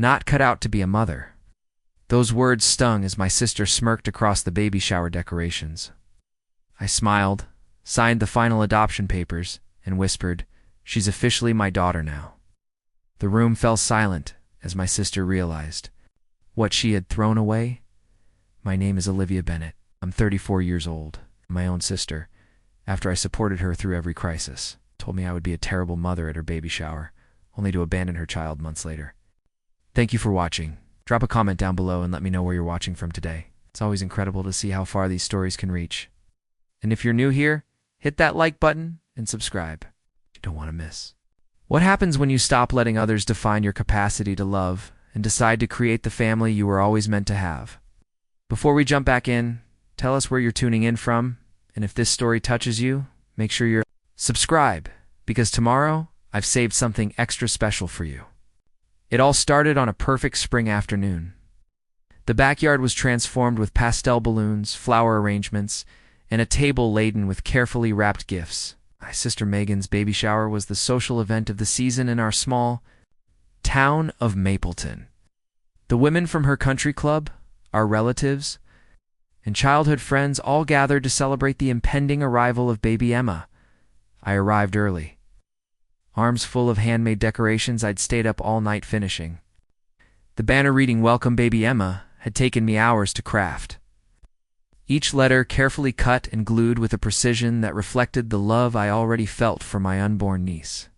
Not cut out to be a mother. Those words stung as my sister smirked across the baby shower decorations. I smiled, signed the final adoption papers, and whispered, "She's officially my daughter now." The room fell silent as my sister realized what she had thrown away. My name is Olivia Bennett. I'm 34 years old. My own sister, after I supported her through every crisis, told me I would be a terrible mother at her baby shower, only to abandon her child months later. Thank you for watching. Drop a comment down below and let me know where you're watching from today. It's always incredible to see how far these stories can reach. And if you're new here, hit that like button and subscribe. You don't want to miss. What happens when you stop letting others define your capacity to love and decide to create the family you were always meant to have? Before we jump back in, tell us where you're tuning in from, and if this story touches you, make sure you're subscribe, because tomorrow I've saved something extra special for you. It all started on a perfect spring afternoon. The backyard was transformed with pastel balloons, flower arrangements, and a table laden with carefully wrapped gifts. My sister Megan's baby shower was the social event of the season in our small town of Mapleton. The women from her country club, our relatives, and childhood friends all gathered to celebrate the impending arrival of baby Emma. I arrived early. Arms full of handmade decorations I'd stayed up all night finishing. The banner reading "Welcome Baby Emma" had taken me hours to craft. Each letter carefully cut and glued with a precision that reflected the love I already felt for my unborn niece.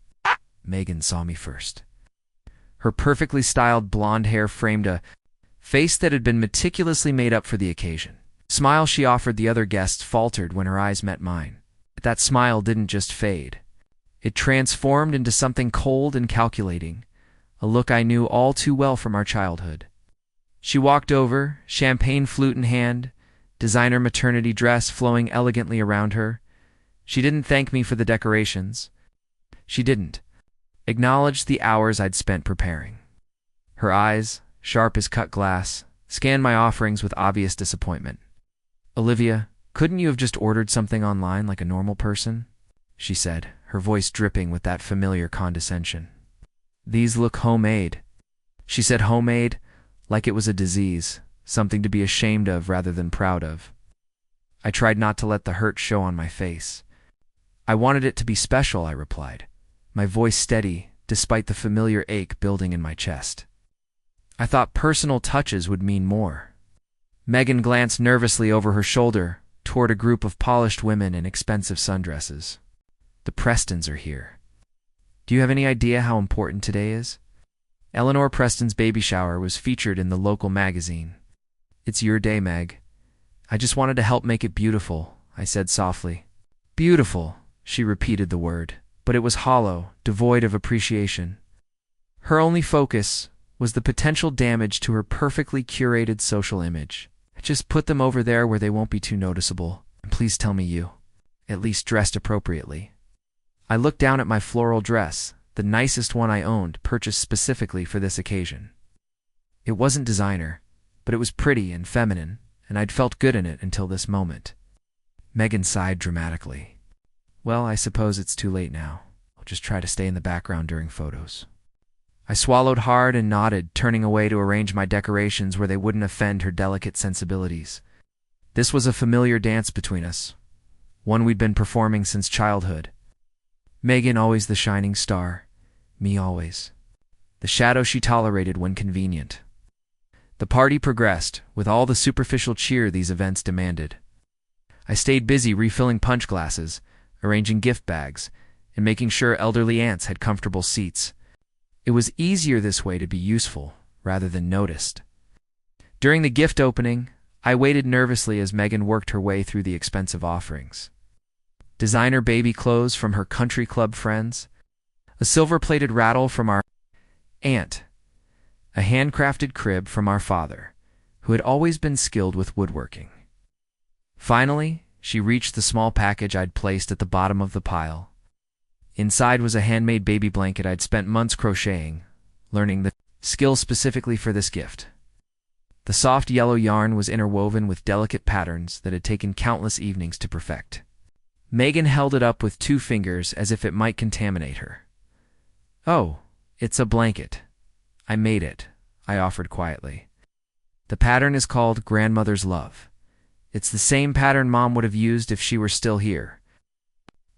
Megan saw me first. Her perfectly styled blonde hair framed a face that had been meticulously made up for the occasion. The smile she offered the other guests faltered when her eyes met mine. But that smile didn't just fade. It transformed into something cold and calculating, a look I knew all too well from our childhood. She walked over, champagne flute in hand, designer maternity dress flowing elegantly around her. She didn't thank me for the decorations. She didn't acknowledge the hours I'd spent preparing. Her eyes, sharp as cut glass, scanned my offerings with obvious disappointment. "Olivia, couldn't you have just ordered something online like a normal person?" she said, her voice dripping with that familiar condescension. "These look homemade." She said homemade like it was a disease, something to be ashamed of rather than proud of. I tried not to let the hurt show on my face. "I wanted it to be special," I replied, my voice steady despite the familiar ache building in my chest. "I thought personal touches would mean more." Megan glanced nervously over her shoulder toward a group of polished women in expensive sundresses. "The Prestons are here. Do you have any idea how important today is?" Eleanor Preston's baby shower was featured in the local magazine. "It's your day, Meg. I just wanted to help make it beautiful," I said softly. "Beautiful," she repeated the word, but it was hollow, devoid of appreciation. Her only focus was the potential damage to her perfectly curated social image. "Just put them over there where they won't be too noticeable, and please tell me you, at least dressed appropriately." I looked down at my floral dress, the nicest one I owned, purchased specifically for this occasion. It wasn't designer, but it was pretty and feminine, and I'd felt good in it until this moment. Megan sighed dramatically. "Well, I suppose it's too late now. I'll just try to stay in the background during photos." I swallowed hard and nodded, turning away to arrange my decorations where they wouldn't offend her delicate sensibilities. This was a familiar dance between us, one we'd been performing since childhood. Megan always the shining star, me always the shadow she tolerated when convenient. The party progressed, with all the superficial cheer these events demanded. I stayed busy refilling punch glasses, arranging gift bags, and making sure elderly aunts had comfortable seats. It was easier this way to be useful, rather than noticed. During the gift opening, I waited nervously as Megan worked her way through the expensive offerings. Designer baby clothes from her country club friends, a silver-plated rattle from our aunt, a handcrafted crib from our father, who had always been skilled with woodworking. Finally, she reached the small package I'd placed at the bottom of the pile. Inside was a handmade baby blanket I'd spent months crocheting, learning the skill specifically for this gift. The soft yellow yarn was interwoven with delicate patterns that had taken countless evenings to perfect. Megan held it up with 2 fingers as if it might contaminate her. "Oh, it's a blanket. I made it," I offered quietly. The pattern is called Grandmother's Love. It's the same pattern Mom would have used if she were still here.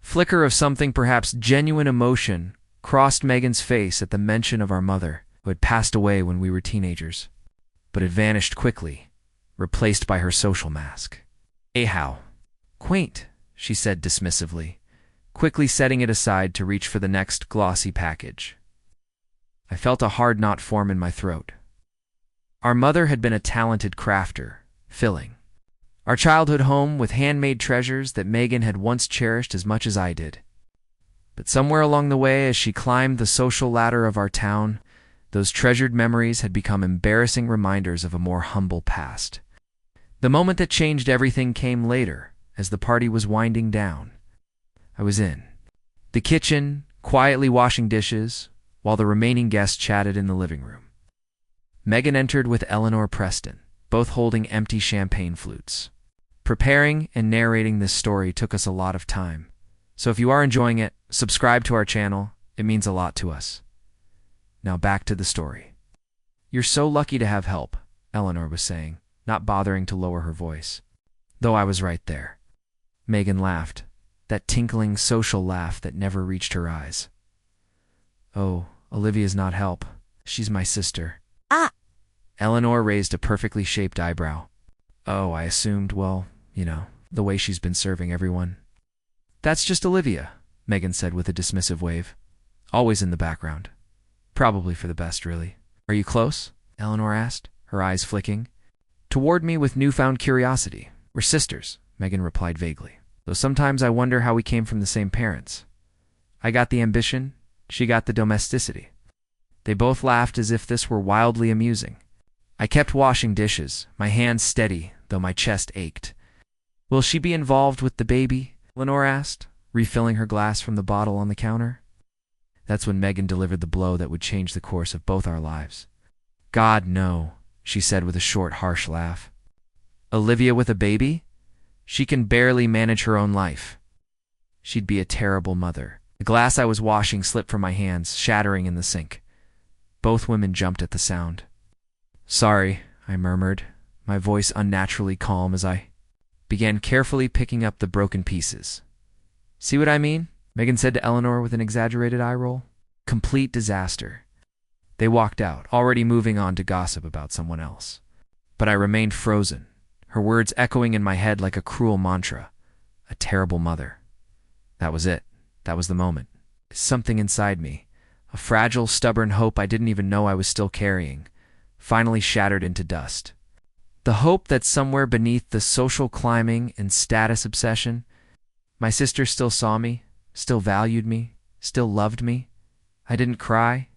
Flicker of something, perhaps genuine emotion, crossed Megan's face at the mention of our mother, who had passed away when we were teenagers. But it vanished quickly, replaced by her social mask. How quaint, she said dismissively, quickly setting it aside to reach for the next glossy package. I felt a hard knot form in my throat. Our mother had been a talented crafter, filling our childhood home with handmade treasures that Megan had once cherished as much as I did. But somewhere along the way, as she climbed the social ladder of our town, those treasured memories had become embarrassing reminders of a more humble past. The moment that changed everything came later, as the party was winding down. I was in the kitchen, quietly washing dishes, while the remaining guests chatted in the living room. Megan entered with Eleanor Preston, both holding empty champagne flutes. Preparing and narrating this story took us a lot of time, so if you are enjoying it, subscribe to our channel. It means a lot to us. Now back to the story. You're so lucky to have help, Eleanor was saying, not bothering to lower her voice. Though I was right there. Megan laughed, that tinkling social laugh that never reached her eyes. Oh, Olivia's not help. She's my sister. Ah! Eleanor raised a perfectly shaped eyebrow. Oh, I assumed, well, the way she's been serving everyone. That's just Olivia, Megan said with a dismissive wave. Always in the background. Probably for the best, really. Are you close? Eleanor asked, her eyes flicking toward me with newfound curiosity. We're sisters, Megan replied vaguely, though sometimes I wonder how we came from the same parents. I got the ambition, she got the domesticity. They both laughed as if this were wildly amusing. I kept washing dishes, my hands steady, though my chest ached. Will she be involved with the baby? Eleanor asked, refilling her glass from the bottle on the counter. That's when Megan delivered the blow that would change the course of both our lives. God, no, she said with a short, harsh laugh. Olivia with a baby? She can barely manage her own life. She'd be a terrible mother. The glass I was washing slipped from my hands, shattering in the sink. Both women jumped at the sound. Sorry, I murmured, my voice unnaturally calm as I began carefully picking up the broken pieces. See what I mean? Megan said to Eleanor with an exaggerated eye roll. Complete disaster. They walked out, already moving on to gossip about someone else. But I remained frozen, her words echoing in my head like a cruel mantra. A terrible mother. That was it. That was the moment. Something inside me, a fragile, stubborn hope I didn't even know I was still carrying, finally shattered into dust. The hope that somewhere beneath the social climbing and status obsession, my sister still saw me, still valued me, still loved me. I didn't cry.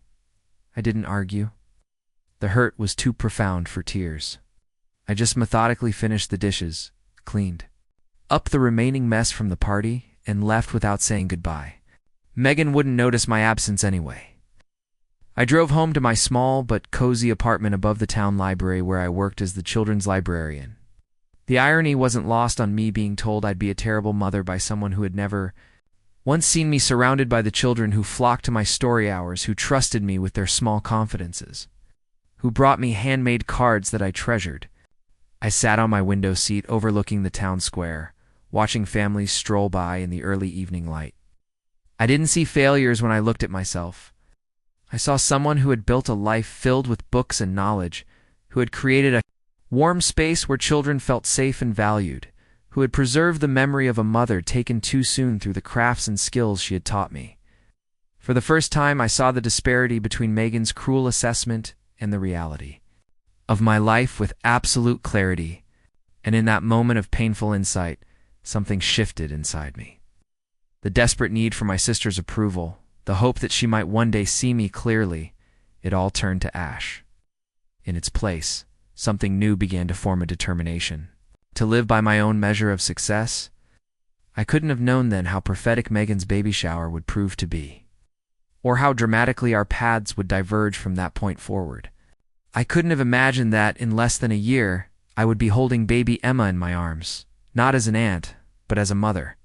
I didn't argue. The hurt was too profound for tears. I just methodically finished the dishes, cleaned up the remaining mess from the party, and left without saying goodbye. Megan wouldn't notice my absence anyway. I drove home to my small but cozy apartment above the town library where I worked as the children's librarian. The irony wasn't lost on me being told I'd be a terrible mother by someone who had never once seen me surrounded by the children who flocked to my story hours, who trusted me with their small confidences, who brought me handmade cards that I treasured. I sat on my window seat overlooking the town square, watching families stroll by in the early evening light. I didn't see failures when I looked at myself. I saw someone who had built a life filled with books and knowledge, who had created a warm space where children felt safe and valued, who had preserved the memory of a mother taken too soon through the crafts and skills she had taught me. For the first time, I saw the disparity between Megan's cruel assessment and the reality of my life with absolute clarity, and in that moment of painful insight, something shifted inside me. The desperate need for my sister's approval, the hope that she might one day see me clearly, it all turned to ash. In its place, something new began to form a determination. To live by my own measure of success. I couldn't have known then how prophetic Megan's baby shower would prove to be, or how dramatically our paths would diverge from that point forward. I couldn't have imagined that in less than a year, I would be holding baby Emma in my arms, not as an aunt, but as a mother.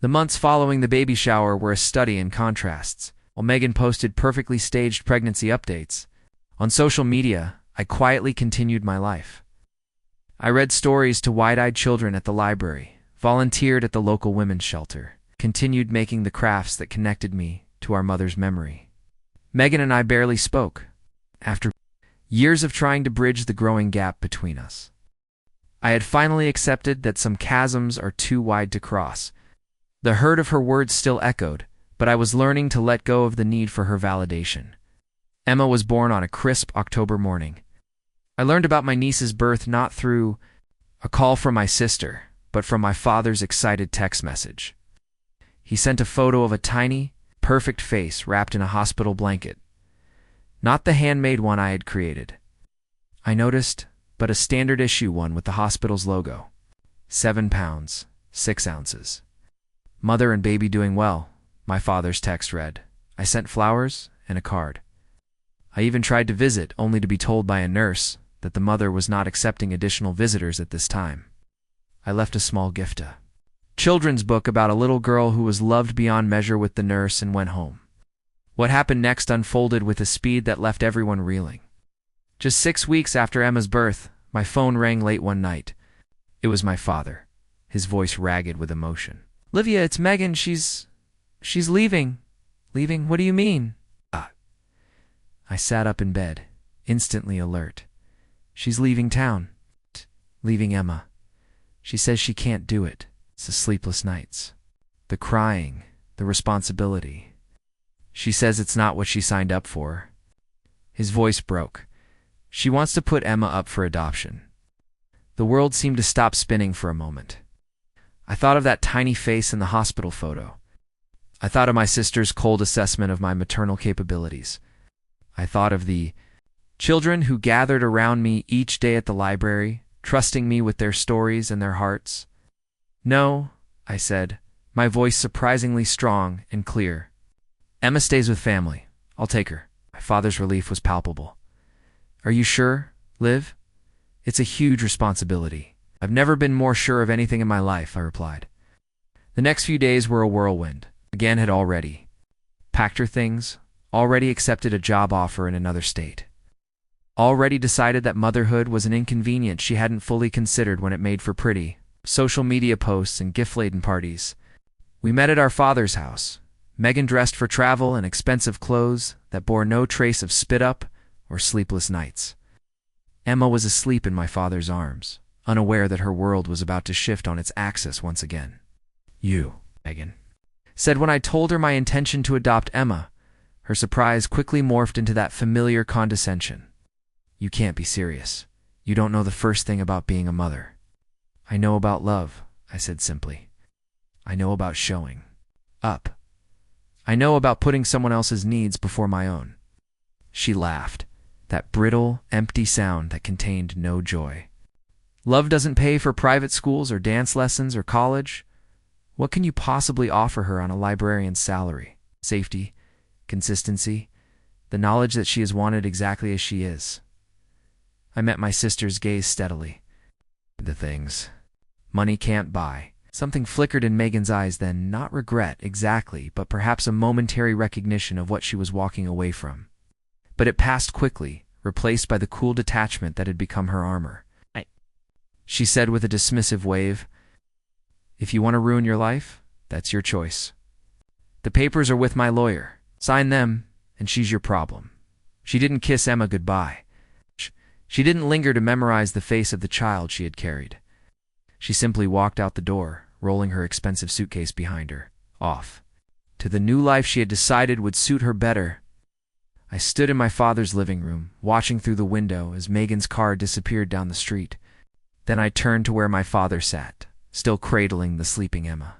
The months following the baby shower were a study in contrasts. While Megan posted perfectly staged pregnancy updates, On social media, I quietly continued my life. I read stories to wide-eyed children at the library, volunteered at the local women's shelter, continued making the crafts that connected me to our mother's memory. Megan and I barely spoke, after years of trying to bridge the growing gap between us. I had finally accepted that some chasms are too wide to cross. The hurt of her words still echoed, but I was learning to let go of the need for her validation. Emma was born on a crisp October morning. I learned about my niece's birth not through a call from my sister, but from my father's excited text message. He sent a photo of a tiny, perfect face wrapped in a hospital blanket. Not the handmade one I had created, I noticed, but a standard issue one with the hospital's logo. 7 pounds, 6 ounces. Mother and baby doing well, my father's text read. I sent flowers and a card. I even tried to visit, only to be told by a nurse that the mother was not accepting additional visitors at this time. I left a small gift, a children's book about a little girl who was loved beyond measure with the nurse, and went home. What happened next unfolded with a speed that left everyone reeling. Just 6 weeks after Emma's birth, my phone rang late one night. It was my father, his voice ragged with emotion. "Livia, it's Megan. She's leaving." "Leaving? What do you mean?" I sat up in bed, instantly alert. "She's leaving town. Leaving Emma. She says she can't do it. It's the sleepless nights, the crying, the responsibility. She says it's not what she signed up for." His voice broke. "She wants to put Emma up for adoption." The world seemed to stop spinning for a moment. I thought of that tiny face in the hospital photo. I thought of my sister's cold assessment of my maternal capabilities. I thought of the children who gathered around me each day at the library, trusting me with their stories and their hearts. "No," I said, my voice surprisingly strong and clear. "Emma stays with family. I'll take her." My father's relief was palpable. "Are you sure, Liv? It's a huge responsibility." "I've never been more sure of anything in my life," I replied. The next few days were a whirlwind. Megan had already packed her things, already accepted a job offer in another state, already decided that motherhood was an inconvenience she hadn't fully considered when it made for pretty social media posts and gift-laden parties. We met at our father's house, Megan dressed for travel in expensive clothes that bore no trace of spit-up or sleepless nights. Emma was asleep in my father's arms, unaware that her world was about to shift on its axis once again. "You," Megan said when I told her my intention to adopt Emma. Her surprise quickly morphed into that familiar condescension. "You can't be serious. You don't know the first thing about being a mother." "I know about love," I said simply. "I know about showing up. I know about putting someone else's needs before my own." She laughed, that brittle, empty sound that contained no joy. "Love doesn't pay for private schools or dance lessons or college. What can you possibly offer her on a librarian's salary? Safety, consistency, the knowledge that she is wanted exactly as she is." I met my sister's gaze steadily. "The things money can't buy." Something flickered in Megan's eyes then, not regret exactly, but perhaps a momentary recognition of what she was walking away from. But it passed quickly, replaced by the cool detachment that had become her armor. She said with a dismissive wave, "If you want to ruin your life, that's your choice. The papers are with my lawyer. Sign them, and she's your problem." She didn't kiss Emma goodbye. She didn't linger to memorize the face of the child she had carried. She simply walked out the door, rolling her expensive suitcase behind her, off to the new life she had decided would suit her better. I stood in my father's living room, watching through the window as Megan's car disappeared down the street. Then I turned to where my father sat, still cradling the sleeping Emma.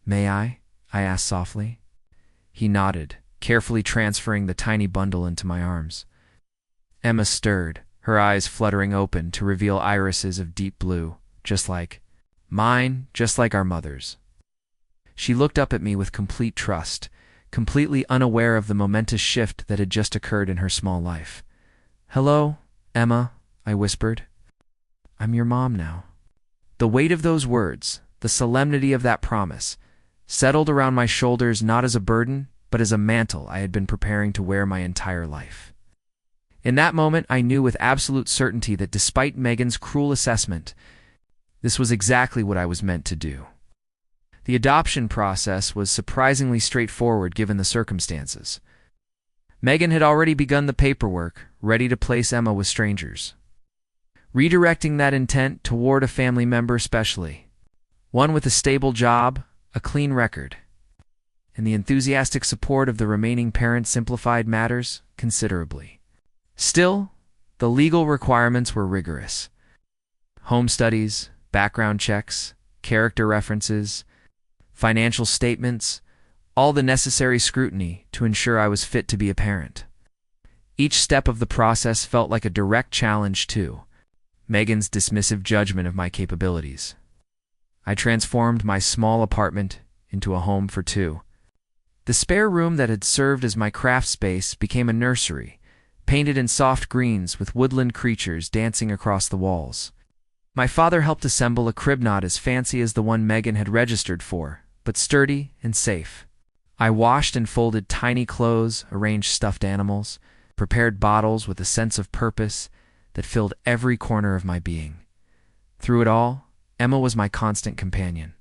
"May I?" I asked softly. He nodded, carefully transferring the tiny bundle into my arms. Emma stirred, her eyes fluttering open to reveal irises of deep blue, just like mine, just like our mother's. She looked up at me with complete trust, completely unaware of the momentous shift that had just occurred in her small life. "Hello, Emma," I whispered. "I'm your mom now." The weight of those words, the solemnity of that promise, settled around my shoulders not as a burden, but as a mantle I had been preparing to wear my entire life. In that moment, I knew with absolute certainty that despite Megan's cruel assessment, this was exactly what I was meant to do. The adoption process was surprisingly straightforward given the circumstances. Megan had already begun the paperwork, ready to place Emma with strangers, redirecting that intent toward a family member specially, one with a stable job, a clean record, and the enthusiastic support of the remaining parents simplified matters considerably. Still, the legal requirements were rigorous. Home studies, background checks, character references, financial statements, all the necessary scrutiny to ensure I was fit to be a parent. Each step of the process felt like a direct challenge to Megan's dismissive judgment of my capabilities. I transformed my small apartment into a home for two. The spare room that had served as my craft space became a nursery, painted in soft greens with woodland creatures dancing across the walls. My father helped assemble a crib not as fancy as the one Megan had registered for, but sturdy and safe. I washed and folded tiny clothes, arranged stuffed animals, prepared bottles with a sense of purpose that filled every corner of my being. Through it all, Emma was my constant companion.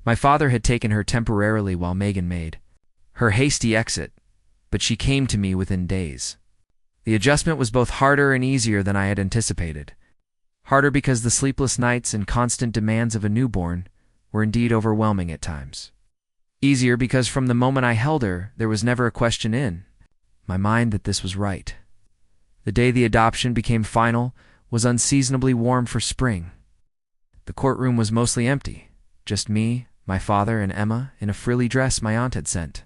My father had taken her temporarily while Megan made her hasty exit, but she came to me within days. The adjustment was both harder and easier than I had anticipated. Harder because the sleepless nights and constant demands of a newborn were indeed overwhelming at times. Easier because from the moment I held her, there was never a question in my mind that this was right. The day the adoption became final was unseasonably warm for spring. The courtroom was mostly empty, just me, my father, and Emma in a frilly dress my aunt had sent.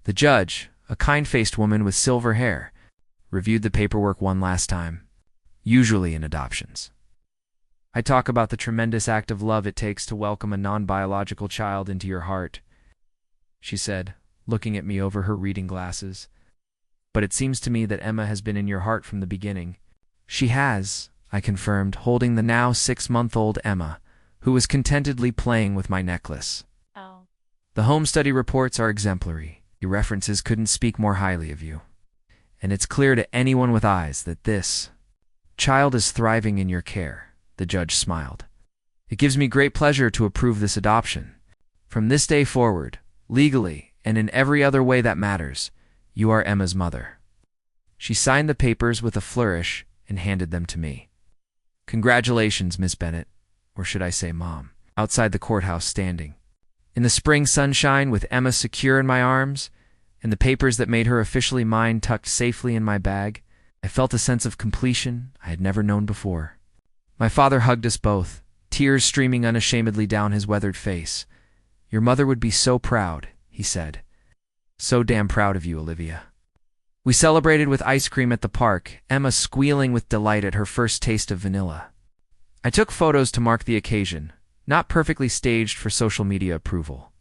The judge, a kind-faced woman with silver hair, reviewed the paperwork one last time, usually in adoptions. I talk about the tremendous act of love it takes to welcome a non-biological child into your heart, she said, looking at me over her reading glasses. But it seems to me that Emma has been in your heart from the beginning. She has, I confirmed, holding the now 6-month-old Emma, who was contentedly playing with my necklace. Oh. The home study reports are exemplary. Your references couldn't speak more highly of you. And it's clear to anyone with eyes that this child is thriving in your care, the judge smiled. It gives me great pleasure to approve this adoption. From this day forward, legally and in every other way that matters, you are Emma's mother. She signed the papers with a flourish and handed them to me. Congratulations, Miss Bennett, or should I say Mom, outside the courthouse standing. In the spring sunshine, with Emma secure in my arms, and the papers that made her officially mine tucked safely in my bag, I felt a sense of completion I had never known before. My father hugged us both, tears streaming unashamedly down his weathered face. Your mother would be so proud, he said. So damn proud of you, Olivia. We celebrated with ice cream at the park, Emma squealing with delight at her first taste of vanilla. I took photos to mark the occasion, not perfectly staged for social media approval,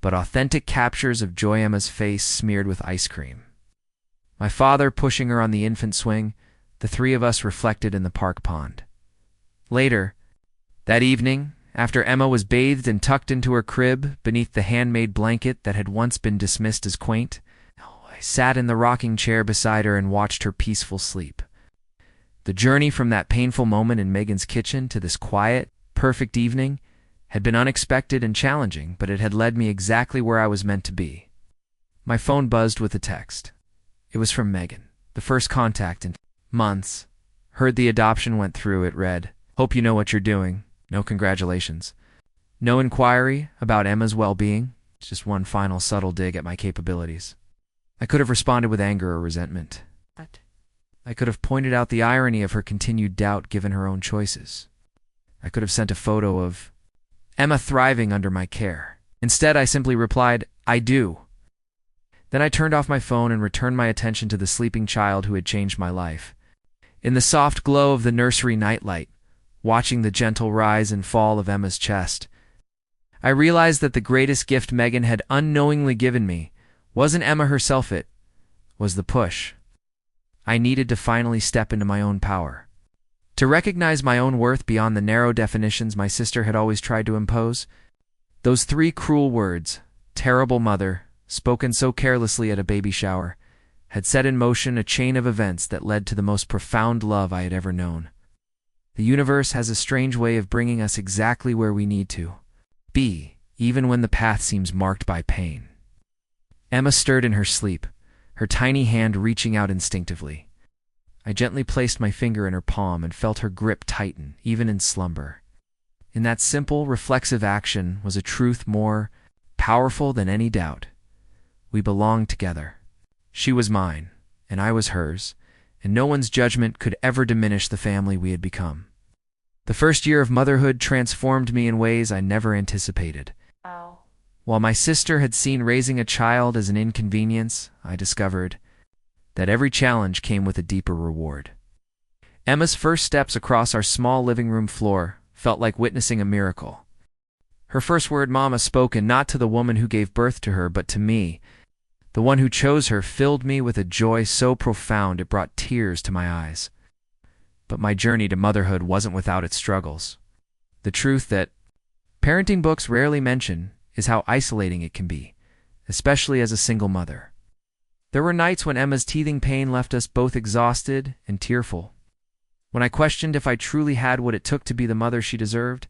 but authentic captures of Joy Emma's face smeared with ice cream. My father pushing her on the infant swing, the three of us reflected in the park pond. Later, that evening, after Emma was bathed and tucked into her crib beneath the handmade blanket that had once been dismissed as quaint, I sat in the rocking chair beside her and watched her peaceful sleep. The journey from that painful moment in Megan's kitchen to this quiet, perfect evening had been unexpected and challenging, but it had led me exactly where I was meant to be. My phone buzzed with a text. It was from Megan, the first contact in months. Heard the adoption went through, it read. Hope you know what you're doing. No congratulations. No inquiry about Emma's well-being. Just one final subtle dig at my capabilities. I could have responded with anger or resentment. I could have pointed out the irony of her continued doubt given her own choices. I could have sent a photo of Emma thriving under my care. Instead, I simply replied, I do. Then I turned off my phone and returned my attention to the sleeping child who had changed my life. In the soft glow of the nursery nightlight, watching the gentle rise and fall of Emma's chest, I realized that the greatest gift Megan had unknowingly given me wasn't Emma herself, it was the push. I needed to finally step into my own power. To recognize my own worth beyond the narrow definitions my sister had always tried to impose. Those three cruel words, terrible mother, spoken so carelessly at a baby shower, had set in motion a chain of events that led to the most profound love I had ever known. The universe has a strange way of bringing us exactly where we need to be, even when the path seems marked by pain. Emma stirred in her sleep, her tiny hand reaching out instinctively. I gently placed my finger in her palm and felt her grip tighten, even in slumber. In that simple, reflexive action was a truth more powerful than any doubt. We belonged together. She was mine, and I was hers, and no one's judgment could ever diminish the family we had become. The first year of motherhood transformed me in ways I never anticipated. While my sister had seen raising a child as an inconvenience, I discovered that every challenge came with a deeper reward. Emma's first steps across our small living room floor felt like witnessing a miracle. Her first word, "Mama," spoken not to the woman who gave birth to her, but to me, the one who chose her, filled me with a joy so profound it brought tears to my eyes. But my journey to motherhood wasn't without its struggles. The truth that parenting books rarely mention is how isolating it can be, especially as a single mother. There were nights when Emma's teething pain left us both exhausted and tearful. When I questioned if I truly had what it took to be the mother she deserved.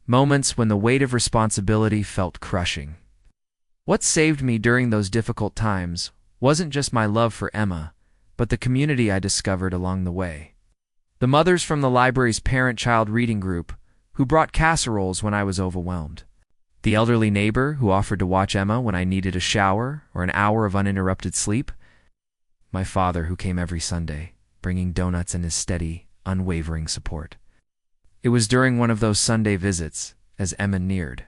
Moments when the weight of responsibility felt crushing. What saved me during those difficult times wasn't just my love for Emma, but the community I discovered along the way. The mothers from the library's parent-child reading group who brought casseroles when I was overwhelmed. The elderly neighbor who offered to watch Emma when I needed a shower or an hour of uninterrupted sleep. My father who came every Sunday, bringing donuts and his steady, unwavering support. It was during one of those Sunday visits, as Emma neared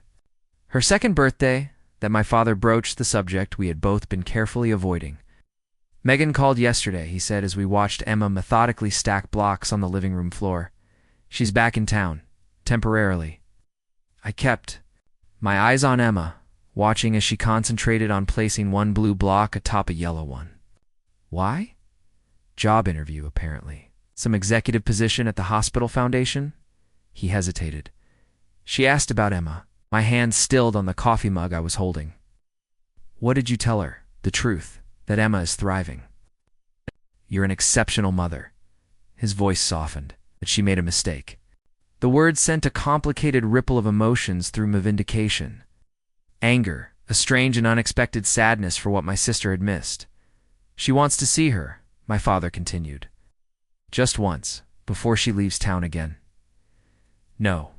her second birthday, that my father broached the subject we had both been carefully avoiding. "Megan called yesterday," he said as we watched Emma methodically stack blocks on the living room floor. "She's back in town, temporarily." I kept my eyes on Emma, watching as she concentrated on placing one blue block atop a yellow one. Why? Job interview, apparently. Some executive position at the hospital foundation? He hesitated. She asked about Emma, my hand stilled on the coffee mug I was holding. "What did you tell her? The truth, that Emma is thriving." "You're an exceptional mother." His voice softened, that she made a mistake. The words sent a complicated ripple of emotions through my vindication. Anger, a strange and unexpected sadness for what my sister had missed. "She wants to see her," my father continued. "Just once, before she leaves town again." "No."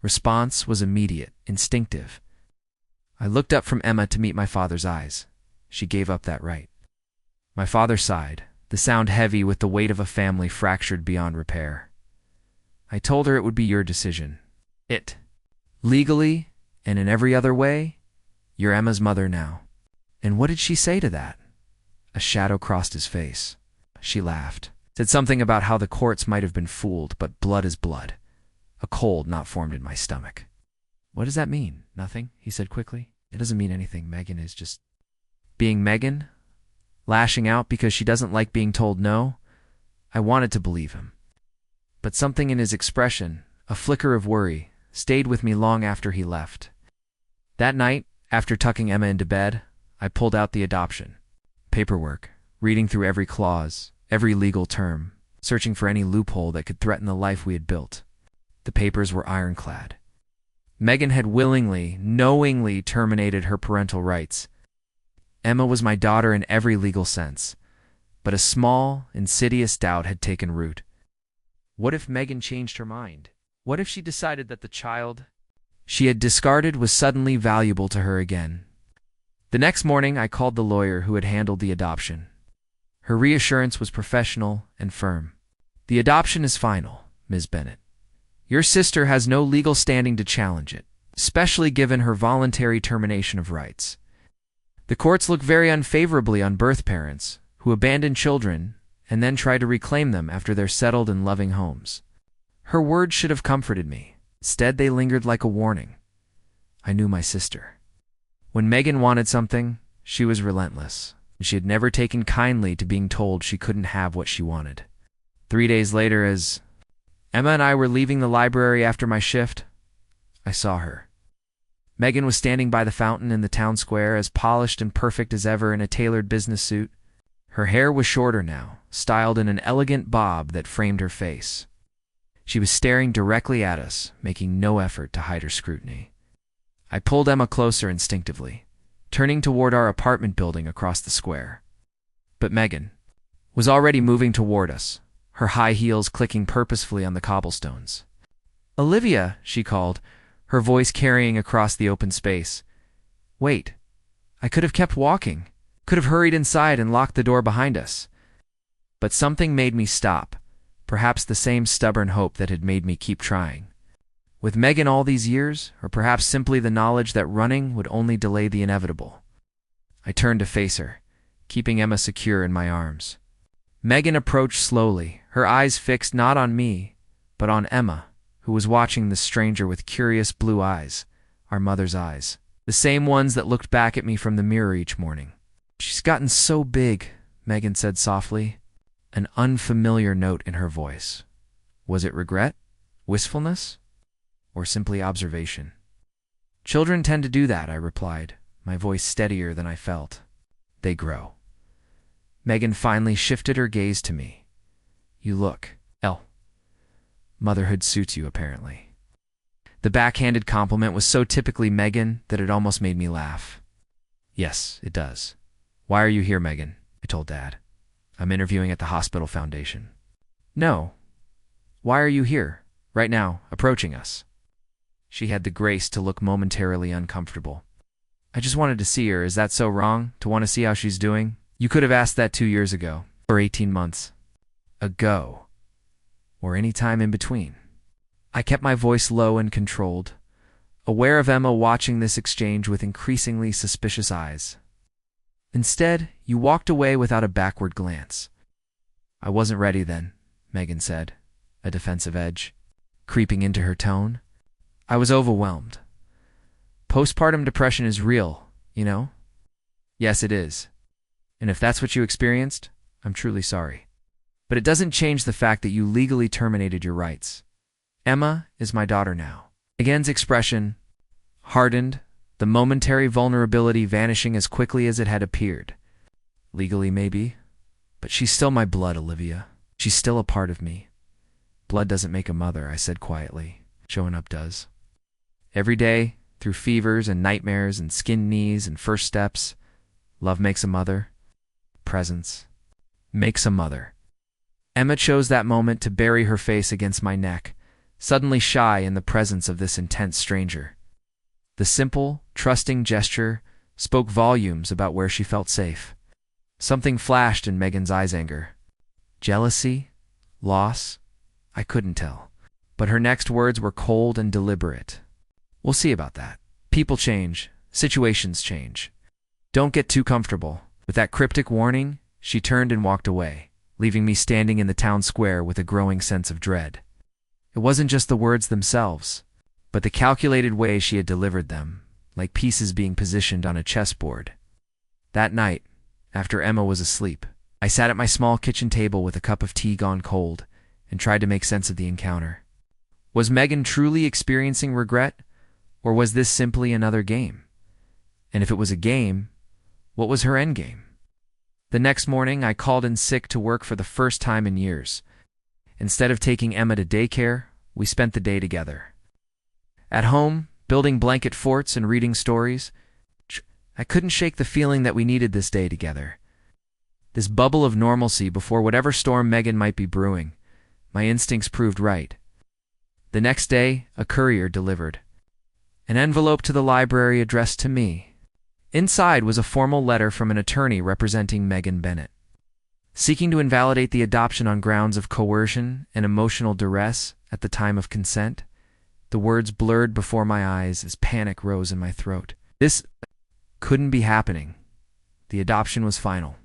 Response was immediate, instinctive. I looked up from Emma to meet my father's eyes. She gave up that right. My father sighed, the sound heavy with the weight of a family fractured beyond repair. "I told her it would be your decision. Legally, and in every other way, you're Emma's mother now." "And what did she say to that?" A shadow crossed his face. She laughed. Said something about how the courts might have been fooled, but blood is blood. A cold not formed in my stomach. "What does that mean?" "Nothing," he said quickly. "It doesn't mean anything. Megan is just being Megan, lashing out because she doesn't like being told no." I wanted to believe him. But something in his expression, a flicker of worry, stayed with me long after he left. That night, after tucking Emma into bed, I pulled out the adoption paperwork, reading through every clause, every legal term, searching for any loophole that could threaten the life we had built. The papers were ironclad. Megan had willingly, knowingly terminated her parental rights. Emma was my daughter in every legal sense, but a small, insidious doubt had taken root. What if Megan changed her mind? What if she decided that the child she had discarded was suddenly valuable to her again? The next morning, I called the lawyer who had handled the adoption. Her reassurance was professional and firm. "The adoption is final, Ms. Bennett. Your sister has no legal standing to challenge it, especially given her voluntary termination of rights. The courts look very unfavorably on birth parents who abandon children and then try to reclaim them after they're settled in loving homes." Her words should have comforted me. Instead, they lingered like a warning. I knew my sister. When Megan wanted something, she was relentless. She had never taken kindly to being told she couldn't have what she wanted. 3 days later, as Emma and I were leaving the library after my shift, I saw her. Megan was standing by the fountain in the town square, as polished and perfect as ever in a tailored business suit. Her hair was shorter now, styled in an elegant bob that framed her face. She was staring directly at us, making no effort to hide her scrutiny. I pulled Emma closer instinctively, turning toward our apartment building across the square. But Megan was already moving toward us, her high heels clicking purposefully on the cobblestones. "Olivia," she called, her voice carrying across the open space. Wait, I could have kept walking, could have hurried inside and locked the door behind us. But something made me stop, perhaps the same stubborn hope that had made me keep trying. With Megan all these years, or perhaps simply the knowledge that running would only delay the inevitable. I turned to face her, keeping Emma secure in my arms. Megan approached slowly, her eyes fixed not on me, but on Emma, who was watching the stranger with curious blue eyes, our mother's eyes, the same ones that looked back at me from the mirror each morning. "She's gotten so big," Megan said softly, an unfamiliar note in her voice. Was it regret, wistfulness, or simply observation? "Children tend to do that," I replied, my voice steadier than I felt. "They grow." Megan finally shifted her gaze to me. "You look, motherhood suits you, apparently." The backhanded compliment was so typically Megan that it almost made me laugh. "Yes, it does. Why are you here, Megan?" I told Dad. "I'm interviewing at the hospital foundation." "No. Why are you here, right now, approaching us?" She had the grace to look momentarily uncomfortable. "I just wanted to see her. Is that so wrong, to want to see how she's doing? You could have asked that 2 years ago, or 18 months ago, or any time in between." I kept my voice low and controlled, aware of Emma watching this exchange with increasingly suspicious eyes. "Instead, you walked away without a backward glance." "I wasn't ready then," Megan said, a defensive edge creeping into her tone. "I was overwhelmed. Postpartum depression is real, you know?" "Yes, it is. And if that's what you experienced, I'm truly sorry. But it doesn't change the fact that you legally terminated your rights. Emma is my daughter now." Megan's expression hardened, the momentary vulnerability vanishing as quickly as it had appeared. "Legally, maybe, but she's still my blood, Olivia. She's still a part of me. Blood doesn't make a mother," I said quietly. "Showing up does. Every day, through fevers and nightmares and skinned knees and first steps, love makes a mother. Presence makes a mother." Emma chose that moment to bury her face against my neck, suddenly shy in the presence of this intense stranger. The simple, trusting gesture spoke volumes about where she felt safe. Something flashed in Megan's eyes: anger, jealousy, loss. I couldn't tell. But her next words were cold and deliberate. "We'll see about that. People change. Situations change. Don't get too comfortable." With that cryptic warning, she turned and walked away, leaving me standing in the town square with a growing sense of dread. It wasn't just the words themselves, but the calculated way she had delivered them, like pieces being positioned on a chessboard. That night, after Emma was asleep, I sat at my small kitchen table with a cup of tea gone cold and tried to make sense of the encounter. Was Megan truly experiencing regret, or was this simply another game? And if it was a game, what was her endgame? The next morning, I called in sick to work for the first time in years. Instead of taking Emma to daycare, we spent the day together. At home, building blanket forts and reading stories, I couldn't shake the feeling that we needed this day together. This bubble of normalcy before whatever storm Megan might be brewing. My instincts proved right. The next day, a courier delivered an envelope to the library addressed to me. Inside was a formal letter from an attorney representing Megan Bennett, seeking to invalidate the adoption on grounds of coercion and emotional duress at the time of consent. The words blurred before my eyes as panic rose in my throat. This couldn't be happening. The adoption was final.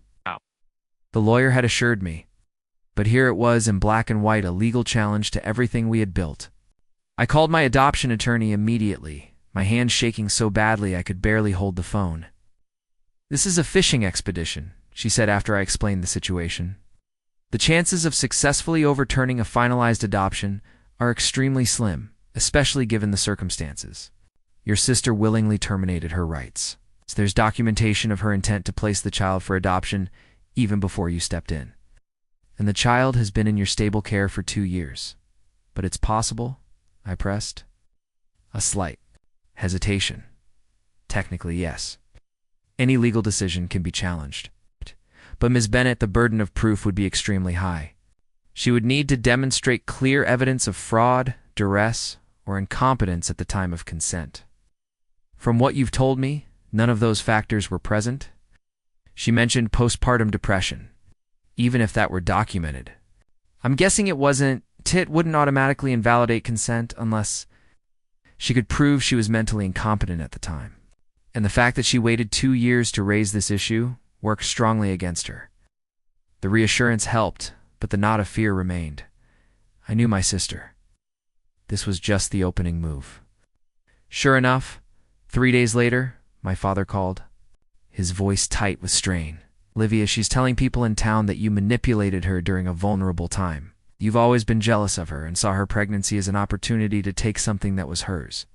The lawyer had assured me. But here it was in black and white, a legal challenge to everything we had built. I called my adoption attorney immediately, my hands shaking so badly I could barely hold the phone. "This is a fishing expedition," she said after I explained the situation. "The chances of successfully overturning a finalized adoption are extremely slim, especially given the circumstances. Your sister willingly terminated her rights. There's documentation of her intent to place the child for adoption even before you stepped in. And the child has been in your stable care for 2 years. But it's possible, I pressed. A slight hesitation. Technically, yes. Any legal decision can be challenged. But Ms. Bennett, the burden of proof would be extremely high. She would need to demonstrate clear evidence of fraud, duress, or incompetence at the time of consent. From what you've told me, none of those factors were present. She mentioned postpartum depression, even if that were documented. I'm guessing it wouldn't automatically invalidate consent unless she could prove she was mentally incompetent at the time. And the fact that she waited 2 years to raise this issue worked strongly against her. The reassurance helped, but the knot of fear remained. I knew my sister. This was just the opening move. Sure enough, 3 days later, my father called, his voice tight with strain. Olivia, she's telling people in town that you manipulated her during a vulnerable time. You've always been jealous of her and saw her pregnancy as an opportunity to take something that was hers.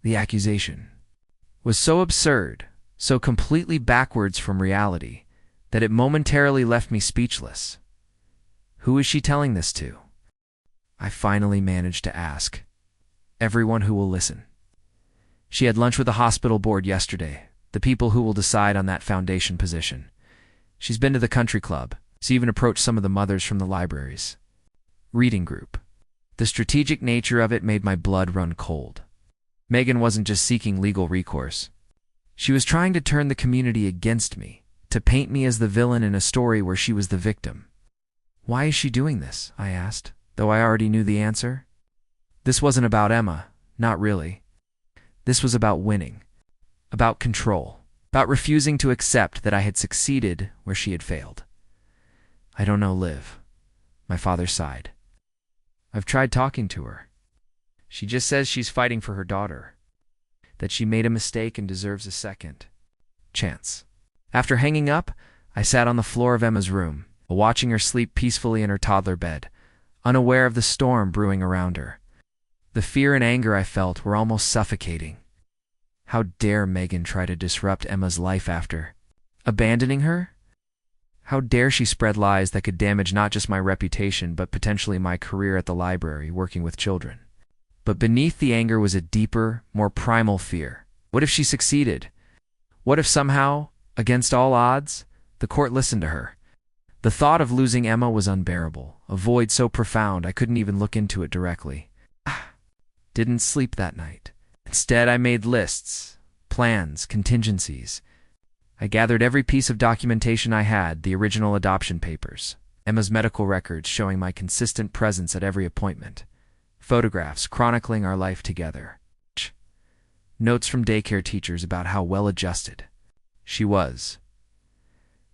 The accusation was so absurd, so completely backwards from reality, that it momentarily left me speechless. Who is she telling this to? I finally managed to ask. Everyone who will listen. She had lunch with the hospital board yesterday, the people who will decide on that foundation position. She's been to the country club. She's even approached some of the mothers from the library's reading group. The strategic nature of it made my blood run cold. Megan wasn't just seeking legal recourse. She was trying to turn the community against me, to paint me as the villain in a story where she was the victim. Why is she doing this? I asked, though I already knew the answer. This wasn't about Emma, not really. This was about winning, about control, about refusing to accept that I had succeeded where she had failed. I don't know, Liv. My father sighed. I've tried talking to her. She just says she's fighting for her daughter, that she made a mistake and deserves a second chance. After hanging up, I sat on the floor of Emma's room, watching her sleep peacefully in her toddler bed, unaware of the storm brewing around her. The fear and anger I felt were almost suffocating. How dare Megan try to disrupt Emma's life after abandoning her? How dare she spread lies that could damage not just my reputation, but potentially my career at the library working with children? But beneath the anger was a deeper, more primal fear. What if she succeeded? What if somehow, against all odds, the court listened to her? The thought of losing Emma was unbearable, a void so profound I couldn't even look into it directly. Didn't sleep that night. Instead, I made lists, plans, contingencies. I gathered every piece of documentation I had, the original adoption papers, Emma's medical records showing my consistent presence at every appointment, photographs chronicling our life together, notes from daycare teachers about how well-adjusted she was.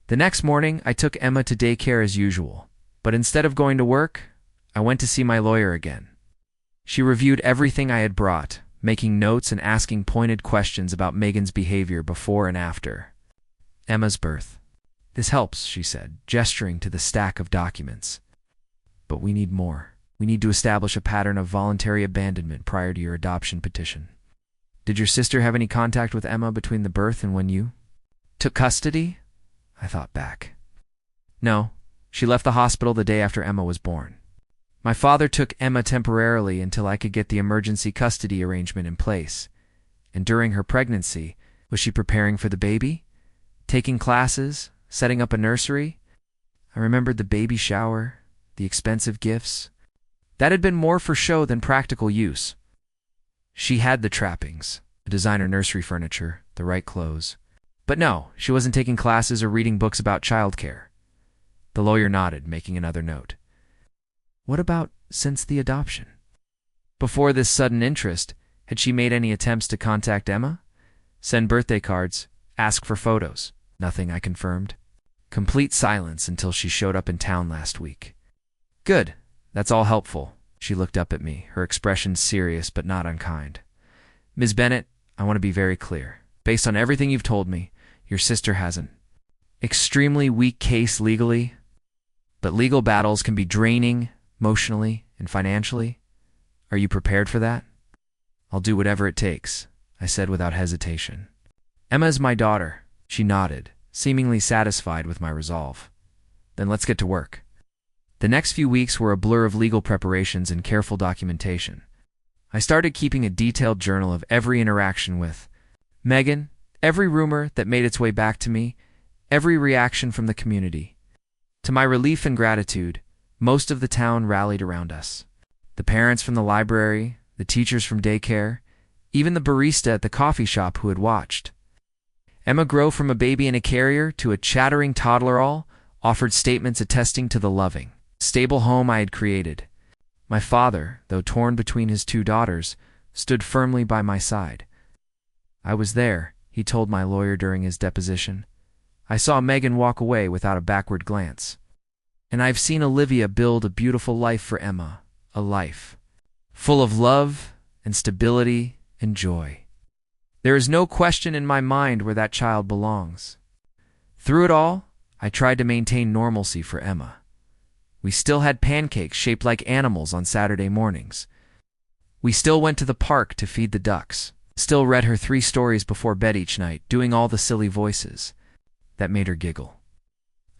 The next morning, I took Emma to daycare as usual, but instead of going to work, I went to see my lawyer again. She reviewed everything I had brought, making notes and asking pointed questions about Megan's behavior before and after Emma's birth. This helps, she said, gesturing to the stack of documents. But we need more. We need to establish a pattern of voluntary abandonment prior to your adoption petition. Did your sister have any contact with Emma between the birth and when you took custody? I thought back. No, she left the hospital the day after Emma was born. My father took Emma temporarily until I could get the emergency custody arrangement in place. And during her pregnancy, was she preparing for the baby? Taking classes? Setting up a nursery? I remembered the baby shower, the expensive gifts. That had been more for show than practical use. She had the trappings, the designer nursery furniture, the right clothes. But no, she wasn't taking classes or reading books about childcare. The lawyer nodded, making another note. What about since the adoption? Before this sudden interest, had she made any attempts to contact Emma? Send birthday cards, ask for photos? Nothing, I confirmed. Complete silence until she showed up in town last week. Good, that's all helpful. She looked up at me, her expression serious but not unkind. Ms. Bennett, I want to be very clear. Based on everything you've told me, your sister has an extremely weak case legally, but legal battles can be draining emotionally and financially. Are you prepared for that? I'll do whatever it takes, I said without hesitation. Emma is my daughter, she nodded, seemingly satisfied with my resolve. Then let's get to work. The next few weeks were a blur of legal preparations and careful documentation. I started keeping a detailed journal of every interaction with Megan, every rumor that made its way back to me, every reaction from the community. To my relief and gratitude, most of the town rallied around us. The parents from the library, the teachers from daycare, even the barista at the coffee shop who had watched. Emma grew from a baby in a carrier to a chattering toddler all offered statements attesting to the loving, stable home I had created. My father, though torn between his two daughters, stood firmly by my side. I was there, he told my lawyer during his deposition. I saw Megan walk away without a backward glance. And I've seen Olivia build a beautiful life for Emma, a life full of love and stability and joy. There is no question in my mind where that child belongs. Through it all, I tried to maintain normalcy for Emma. We still had pancakes shaped like animals on Saturday mornings. We still went to the park to feed the ducks, still read her 3 stories before bed each night, doing all the silly voices that made her giggle.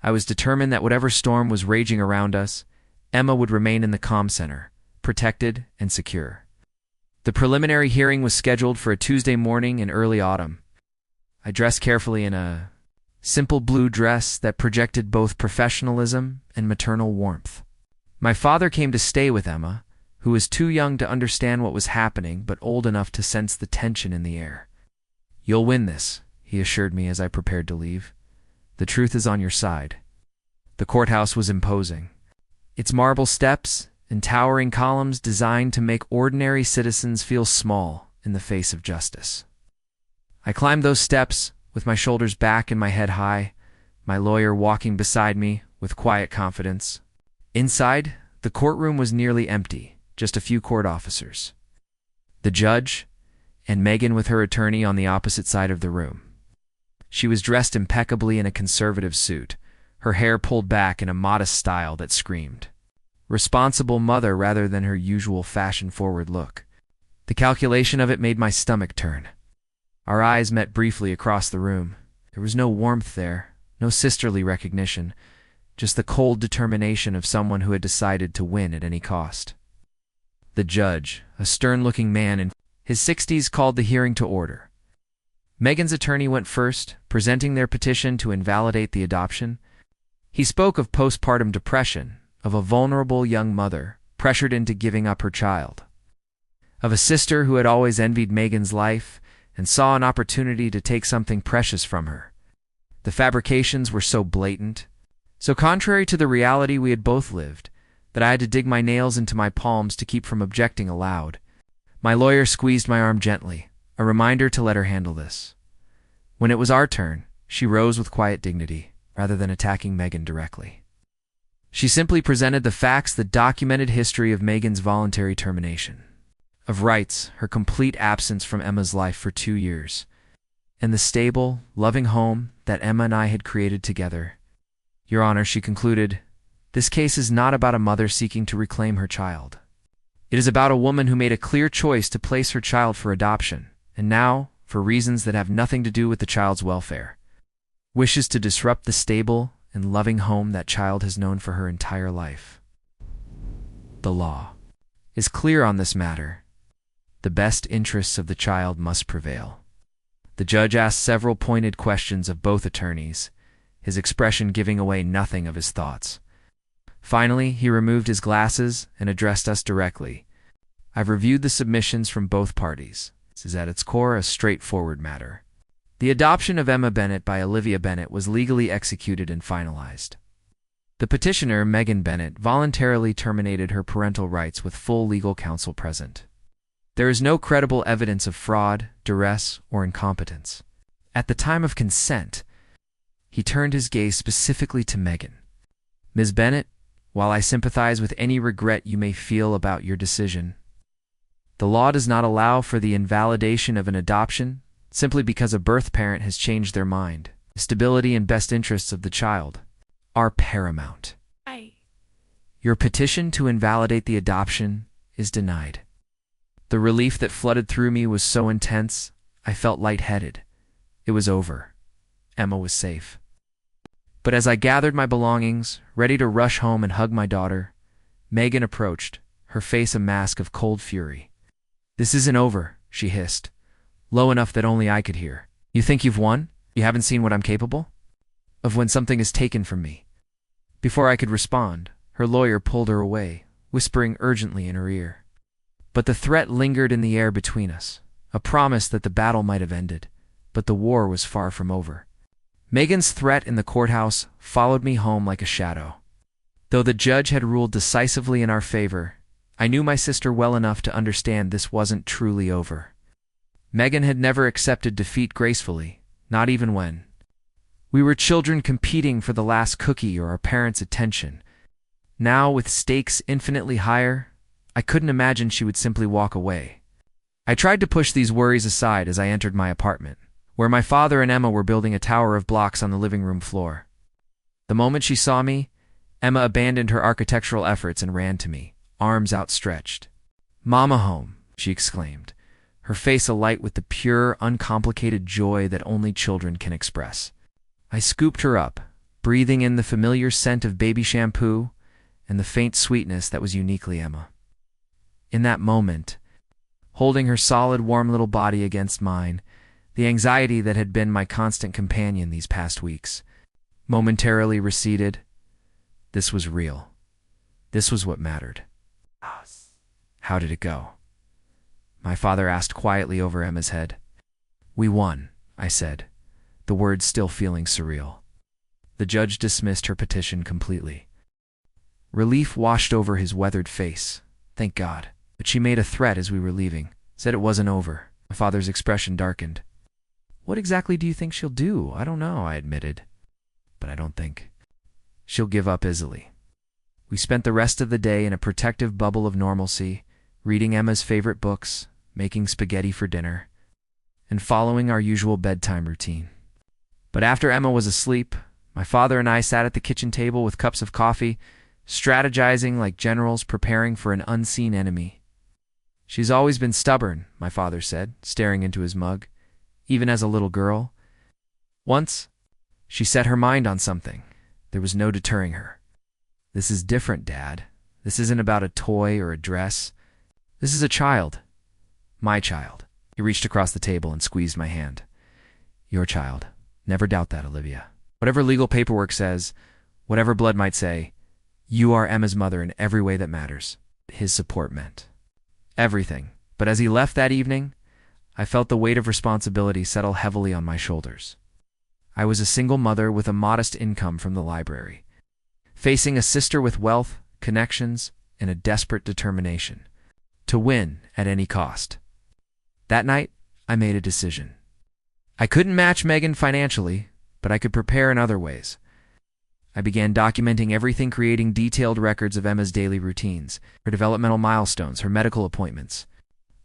I was determined that whatever storm was raging around us, Emma would remain in the comm center, protected and secure. The preliminary hearing was scheduled for a Tuesday morning in early autumn. I dressed carefully in a simple blue dress that projected both professionalism and maternal warmth. My father came to stay with Emma, who was too young to understand what was happening but old enough to sense the tension in the air. "You'll win this," he assured me as I prepared to leave. "The truth is on your side." The courthouse was imposing. Its marble steps and towering columns designed to make ordinary citizens feel small in the face of justice. I climbed those steps, with my shoulders back and my head high, my lawyer walking beside me with quiet confidence. Inside, the courtroom was nearly empty, just a few court officers. The judge, and Megan with her attorney on the opposite side of the room. She was dressed impeccably in a conservative suit, her hair pulled back in a modest style that screamed responsible mother rather than her usual fashion-forward look. The calculation of it made my stomach turn. Our eyes met briefly across the room. There was no warmth there, no sisterly recognition, just the cold determination of someone who had decided to win at any cost. The judge, a stern-looking man in his 60s, called the hearing to order. Megan's attorney went first, presenting their petition to invalidate the adoption. He spoke of postpartum depression, of a vulnerable young mother pressured into giving up her child, of a sister who had always envied Megan's life and saw an opportunity to take something precious from her. The fabrications were so blatant, so contrary to the reality we had both lived, that I had to dig my nails into my palms to keep from objecting aloud. My lawyer squeezed my arm gently, a reminder to let her handle this. When it was our turn, she rose with quiet dignity, rather than attacking Megan directly. She simply presented the facts, the documented history of Megan's voluntary termination, of rights, her complete absence from Emma's life for 2 years, and the stable, loving home that Emma and I had created together. "Your Honor," she concluded, "this case is not about a mother seeking to reclaim her child. It is about a woman who made a clear choice to place her child for adoption, and now, for reasons that have nothing to do with the child's welfare, wishes to disrupt the stable and loving home that child has known for her entire life. The law is clear on this matter. The best interests of the child must prevail." The judge asked several pointed questions of both attorneys, his expression giving away nothing of his thoughts. Finally, he removed his glasses and addressed us directly. "I've reviewed the submissions from both parties. This is at its core a straightforward matter. The adoption of Emma Bennett by Olivia Bennett was legally executed and finalized. The petitioner, Megan Bennett, voluntarily terminated her parental rights with full legal counsel present. There is no credible evidence of fraud, duress, or incompetence. At the time of consent," he turned his gaze specifically to Megan. "Ms. Bennett, while I sympathize with any regret you may feel about your decision, the law does not allow for the invalidation of an adoption simply because a birth parent has changed their mind. The stability and best interests of the child are paramount. Your petition to invalidate the adoption is denied." The relief that flooded through me was so intense, I felt lightheaded. It was over. Emma was safe. But as I gathered my belongings, ready to rush home and hug my daughter, Megan approached, her face a mask of cold fury. "This isn't over," she hissed, low enough that only I could hear. "You think you've won? You haven't seen what I'm capable of when something is taken from me." Before I could respond, her lawyer pulled her away, whispering urgently in her ear. But the threat lingered in the air between us, a promise that the battle might have ended, but the war was far from over. Megan's threat in the courthouse followed me home like a shadow. Though the judge had ruled decisively in our favor, I knew my sister well enough to understand this wasn't truly over. Megan had never accepted defeat gracefully, not even when we were children competing for the last cookie or our parents' attention. Now, with stakes infinitely higher, I couldn't imagine she would simply walk away. I tried to push these worries aside as I entered my apartment, where my father and Emma were building a tower of blocks on the living room floor. The moment she saw me, Emma abandoned her architectural efforts and ran to me, arms outstretched. "Mama home," she exclaimed, her face alight with the pure, uncomplicated joy that only children can express. I scooped her up, breathing in the familiar scent of baby shampoo and the faint sweetness that was uniquely Emma. In that moment, holding her solid, warm little body against mine, the anxiety that had been my constant companion these past weeks momentarily receded. This was real. This was what mattered. "How did it go?" my father asked quietly over Emma's head. "We won," I said, the words still feeling surreal. The judge dismissed her petition completely. Relief washed over his weathered face. Thank God. But she made a threat as we were leaving, said it wasn't over. My father's expression darkened. "What exactly do you think she'll do?" "I don't know," I admitted. "But I don't think she'll give up easily." We spent the rest of the day in a protective bubble of normalcy, reading Emma's favorite books, making spaghetti for dinner, and following our usual bedtime routine. But after Emma was asleep, my father and I sat at the kitchen table with cups of coffee, strategizing like generals preparing for an unseen enemy. "She's always been stubborn," my father said, staring into his mug, "even as a little girl. Once, she set her mind on something. There was no deterring her." "This is different, Dad. This isn't about a toy or a dress. This is a child. My child." He reached across the table and squeezed my hand. "Your child. Never doubt that, Olivia. Whatever legal paperwork says, whatever blood might say, you are Emma's mother in every way that matters." His support meant everything. But as he left that evening, I felt the weight of responsibility settle heavily on my shoulders. I was a single mother with a modest income from the library, facing a sister with wealth, connections, and a desperate determination to win at any cost. That night, I made a decision. I couldn't match Megan financially, but I could prepare in other ways. I began documenting everything, creating detailed records of Emma's daily routines, her developmental milestones, her medical appointments.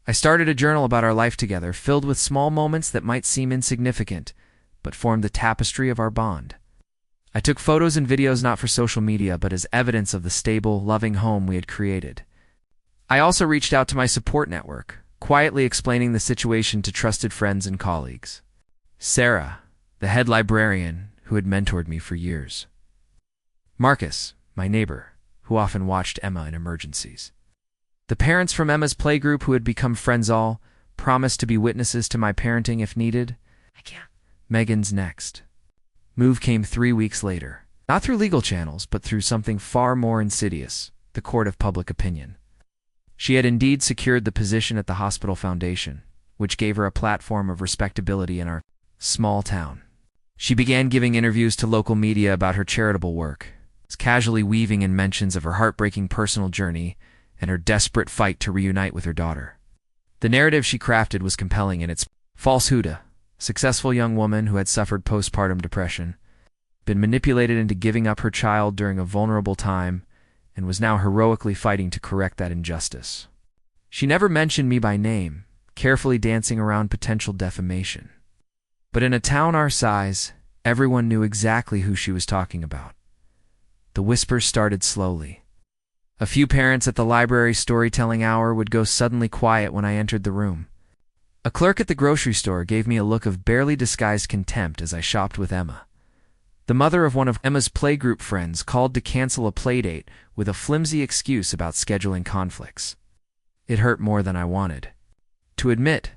I started a journal about our life together, filled with small moments that might seem insignificant, but formed the tapestry of our bond. I took photos and videos not for social media, but as evidence of the stable, loving home we had created. I also reached out to my support network, quietly explaining the situation to trusted friends and colleagues. Sarah, the head librarian who had mentored me for years. Marcus, my neighbor, who often watched Emma in emergencies. The parents from Emma's playgroup who had become friends all, promised to be witnesses to my parenting if needed. Megan's next move came 3 weeks later. Not through legal channels, but through something far more insidious, the court of public opinion. She had indeed secured the position at the hospital foundation, which gave her a platform of respectability in our small town. She began giving interviews to local media about her charitable work, casually weaving in mentions of her heartbreaking personal journey and her desperate fight to reunite with her daughter. The narrative she crafted was compelling in its falsehood. A successful young woman who had suffered postpartum depression, been manipulated into giving up her child during a vulnerable time, and was now heroically fighting to correct that injustice. She never mentioned me by name, carefully dancing around potential defamation. But in a town our size, everyone knew exactly who she was talking about. The whispers started slowly. A few parents at the library storytelling hour would go suddenly quiet when I entered the room. A clerk at the grocery store gave me a look of barely disguised contempt as I shopped with Emma. The mother of one of Emma's playgroup friends called to cancel a playdate with a flimsy excuse about scheduling conflicts. It hurt more than I wanted to admit.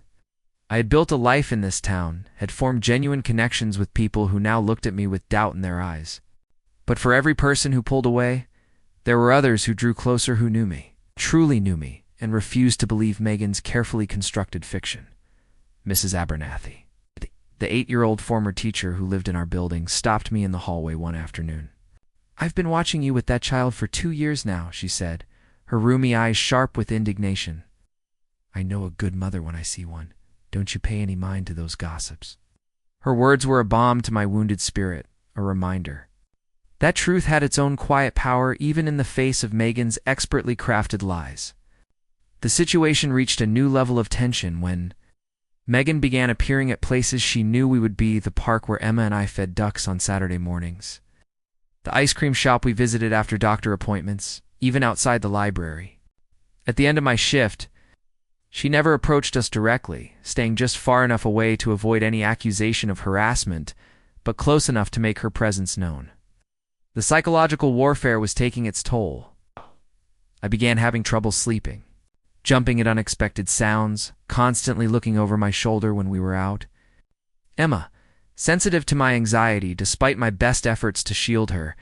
I had built a life in this town, had formed genuine connections with people who now looked at me with doubt in their eyes. But for every person who pulled away, there were others who drew closer who knew me, truly knew me, and refused to believe Megan's carefully constructed fiction. Mrs. Abernathy, the 8-year-old former teacher who lived in our building, stopped me in the hallway one afternoon. "I've been watching you with that child for 2 years now," she said, her roomy eyes sharp with indignation. "I know a good mother when I see one. Don't you pay any mind to those gossips." Her words were a balm to my wounded spirit, a reminder. That truth had its own quiet power even in the face of Megan's expertly crafted lies. The situation reached a new level of tension when Megan began appearing at places she knew we would be: the park where Emma and I fed ducks on Saturday mornings, the ice cream shop we visited after doctor appointments, even outside the library. At the end of my shift, she never approached us directly, staying just far enough away to avoid any accusation of harassment, but close enough to make her presence known. The psychological warfare was taking its toll. I began having trouble sleeping, jumping at unexpected sounds, constantly looking over my shoulder when we were out. Emma, sensitive to my anxiety despite my best efforts to shield her,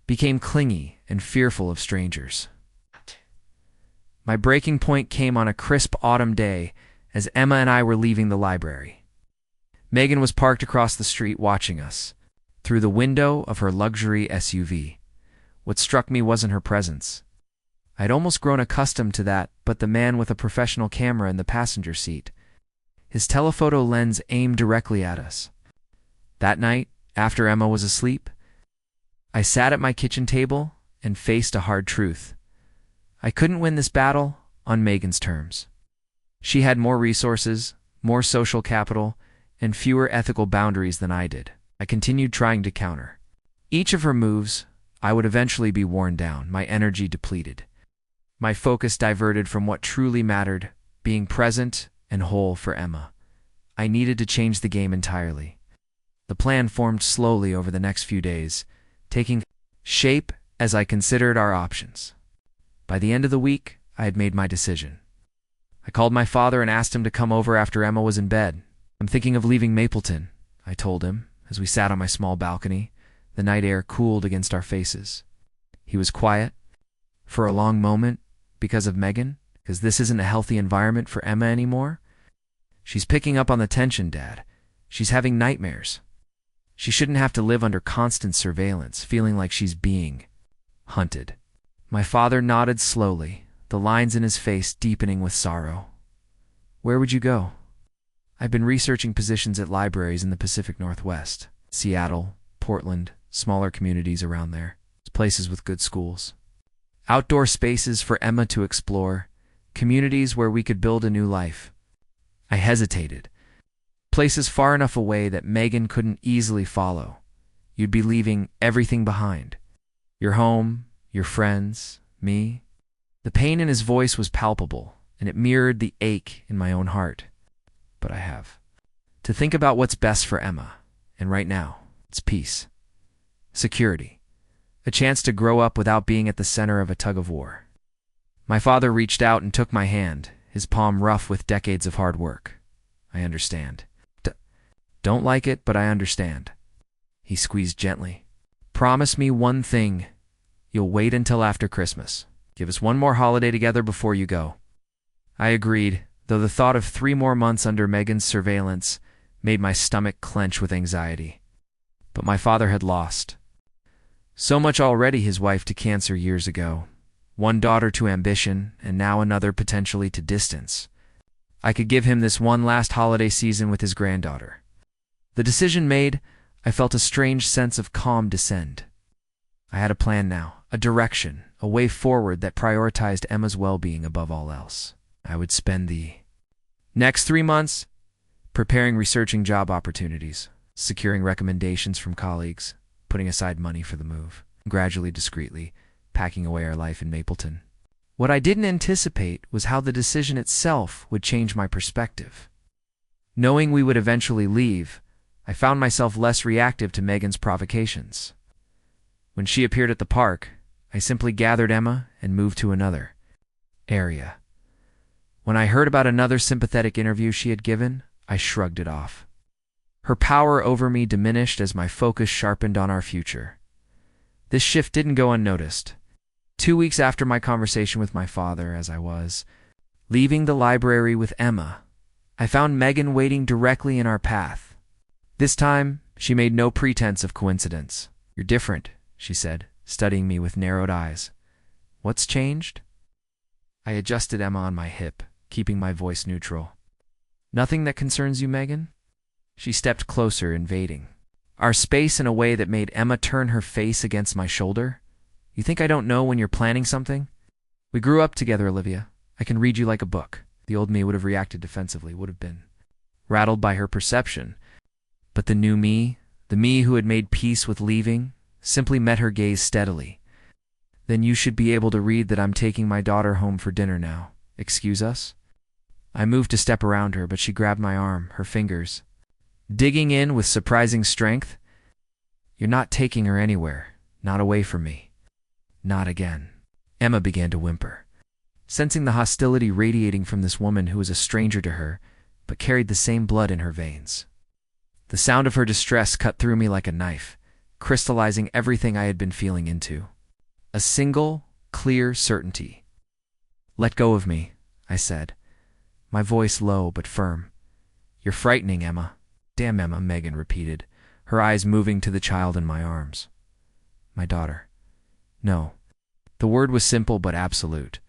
became clingy and fearful of strangers. My breaking point came on a crisp autumn day as Emma and I were leaving the library. Megan was parked across the street watching us through the window of her luxury SUV. What struck me wasn't her presence. I'd almost grown accustomed to that, but the man with a professional camera in the passenger seat, his telephoto lens aimed directly at us. That night, after Emma was asleep, I sat at my kitchen table and faced a hard truth. I couldn't win this battle on Megan's terms. She had more resources, more social capital, and fewer ethical boundaries than I did. I continued trying to counter. Each of her moves, I would eventually be worn down, my energy depleted. My focus diverted from what truly mattered, being present and whole for Emma. I needed to change the game entirely. The plan formed slowly over the next few days, taking shape as I considered our options. By the end of the week, I had made my decision. I called my father and asked him to come over after Emma was in bed. "I'm thinking of leaving Mapleton," I told him, as we sat on my small balcony, the night air cooled against our faces. He was quiet for a long moment. "Because of Megan? Because this isn't a healthy environment for Emma anymore? She's picking up on the tension, Dad. She's having nightmares. She shouldn't have to live under constant surveillance, feeling like she's being hunted." My father nodded slowly, the lines in his face deepening with sorrow. "Where would you go?" "I've been researching positions at libraries in the Pacific Northwest. Seattle, Portland, smaller communities around there. Places with good schools. Outdoor spaces for Emma to explore. Communities where we could build a new life." I hesitated. "Places far enough away that Megan couldn't easily follow. You'd be leaving everything behind. Your home, your friends, me." The pain in his voice was palpable, and it mirrored the ache in my own heart. "But I have to think about what's best for Emma, and right now, it's peace, security, a chance to grow up without being at the center of a tug-of-war." My father reached out and took my hand, his palm rough with decades of hard work. "I understand. Don't like it, but I understand." He squeezed gently. "Promise me one thing. You'll wait until after Christmas. Give us one more holiday together before you go." I agreed, though the thought of 3 more months under Megan's surveillance made my stomach clench with anxiety. But my father had lost so much already: his wife to cancer years ago, one daughter to ambition, and now another potentially to distance. I could give him this one last holiday season with his granddaughter. The decision made, I felt a strange sense of calm descend. I had a plan now, a direction, a way forward that prioritized Emma's well-being above all else. I would spend the next 3 months preparing, researching job opportunities, securing recommendations from colleagues, putting aside money for the move, gradually, discreetly, packing away our life in Mapleton. What I didn't anticipate was how the decision itself would change my perspective. Knowing we would eventually leave, I found myself less reactive to Megan's provocations. When she appeared at the park, I simply gathered Emma and moved to another area. When I heard about another sympathetic interview she had given, I shrugged it off. Her power over me diminished as my focus sharpened on our future. This shift didn't go unnoticed. 2 weeks after my conversation with my father, as I was leaving the library with Emma, I found Megan waiting directly in our path. This time, she made no pretense of coincidence. "You're different," she said, studying me with narrowed eyes. "What's changed?" I adjusted Emma on my hip, keeping my voice neutral. "Nothing that concerns you, Megan?" She stepped closer, invading our space in a way that made Emma turn her face against my shoulder. "You think I don't know when you're planning something? We grew up together, Olivia. I can read you like a book." The old me would have reacted defensively, would have been rattled by her perception. But the new me, the me who had made peace with leaving, simply met her gaze steadily. "Then you should be able to read that I'm taking my daughter home for dinner now. Excuse us?" I moved to step around her, but she grabbed my arm, her fingers digging in with surprising strength. "You're not taking her anywhere, not away from me. Not again." Emma began to whimper, sensing the hostility radiating from this woman who was a stranger to her, but carried the same blood in her veins. The sound of her distress cut through me like a knife, crystallizing everything I had been feeling into. A single, clear certainty. "Let go of me," I said, my voice low but firm. "You're frightening, Emma." "Damn, Emma," Megan repeated, her eyes moving to the child in my arms. "My daughter." No. The word was simple but absolute.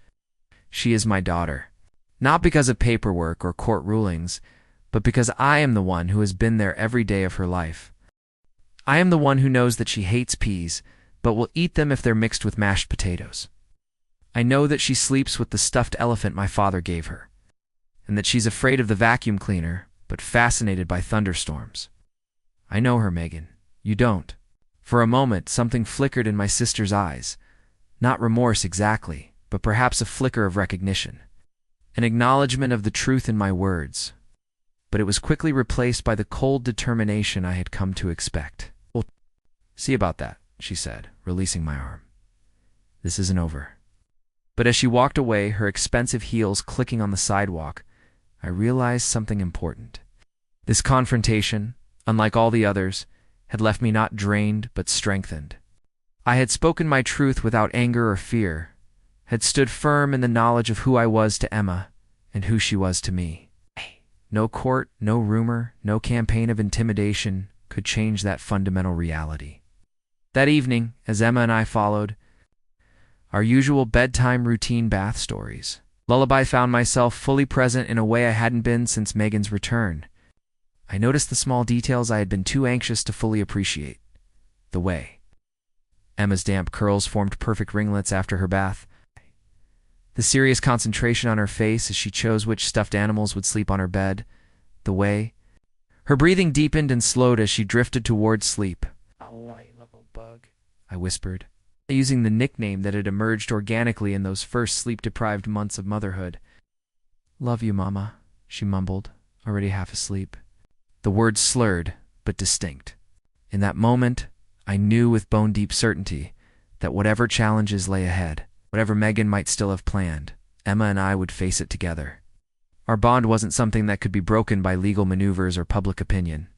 She is my daughter. Not because of paperwork or court rulings, but because I am the one who has been there every day of her life. I am the one who knows that she hates peas, but will eat them if they're mixed with mashed potatoes. I know that she sleeps with the stuffed elephant my father gave her, and that she's afraid of the vacuum cleaner, but fascinated by thunderstorms. I know her, Megan. You don't. For a moment, something flickered in my sister's eyes. Not remorse exactly, but perhaps a flicker of recognition. An acknowledgement of the truth in my words. But it was quickly replaced by the cold determination I had come to expect. "Well, see about that," she said, releasing my arm. "This isn't over." But as she walked away, her expensive heels clicking on the sidewalk, I realized something important. This confrontation, unlike all the others, had left me not drained but strengthened. I had spoken my truth without anger or fear, had stood firm in the knowledge of who I was to Emma and who she was to me. No court, no rumor, no campaign of intimidation could change that fundamental reality. That evening, as Emma and I followed our usual bedtime routine bath stories, lullaby found myself fully present in a way I hadn't been since Megan's return. I noticed the small details I had been too anxious to fully appreciate. The way Emma's damp curls formed perfect ringlets after her bath. The serious concentration on her face as she chose which stuffed animals would sleep on her bed. The way her breathing deepened and slowed as she drifted towards sleep. "Oh, I love a bug," I whispered, using the nickname that had emerged organically in those first sleep-deprived months of motherhood. "Love you, Mama," she mumbled, already half asleep. The words slurred, but distinct. In that moment, I knew with bone-deep certainty that whatever challenges lay ahead, whatever Megan might still have planned, Emma and I would face it together. Our bond wasn't something that could be broken by legal maneuvers or public opinion.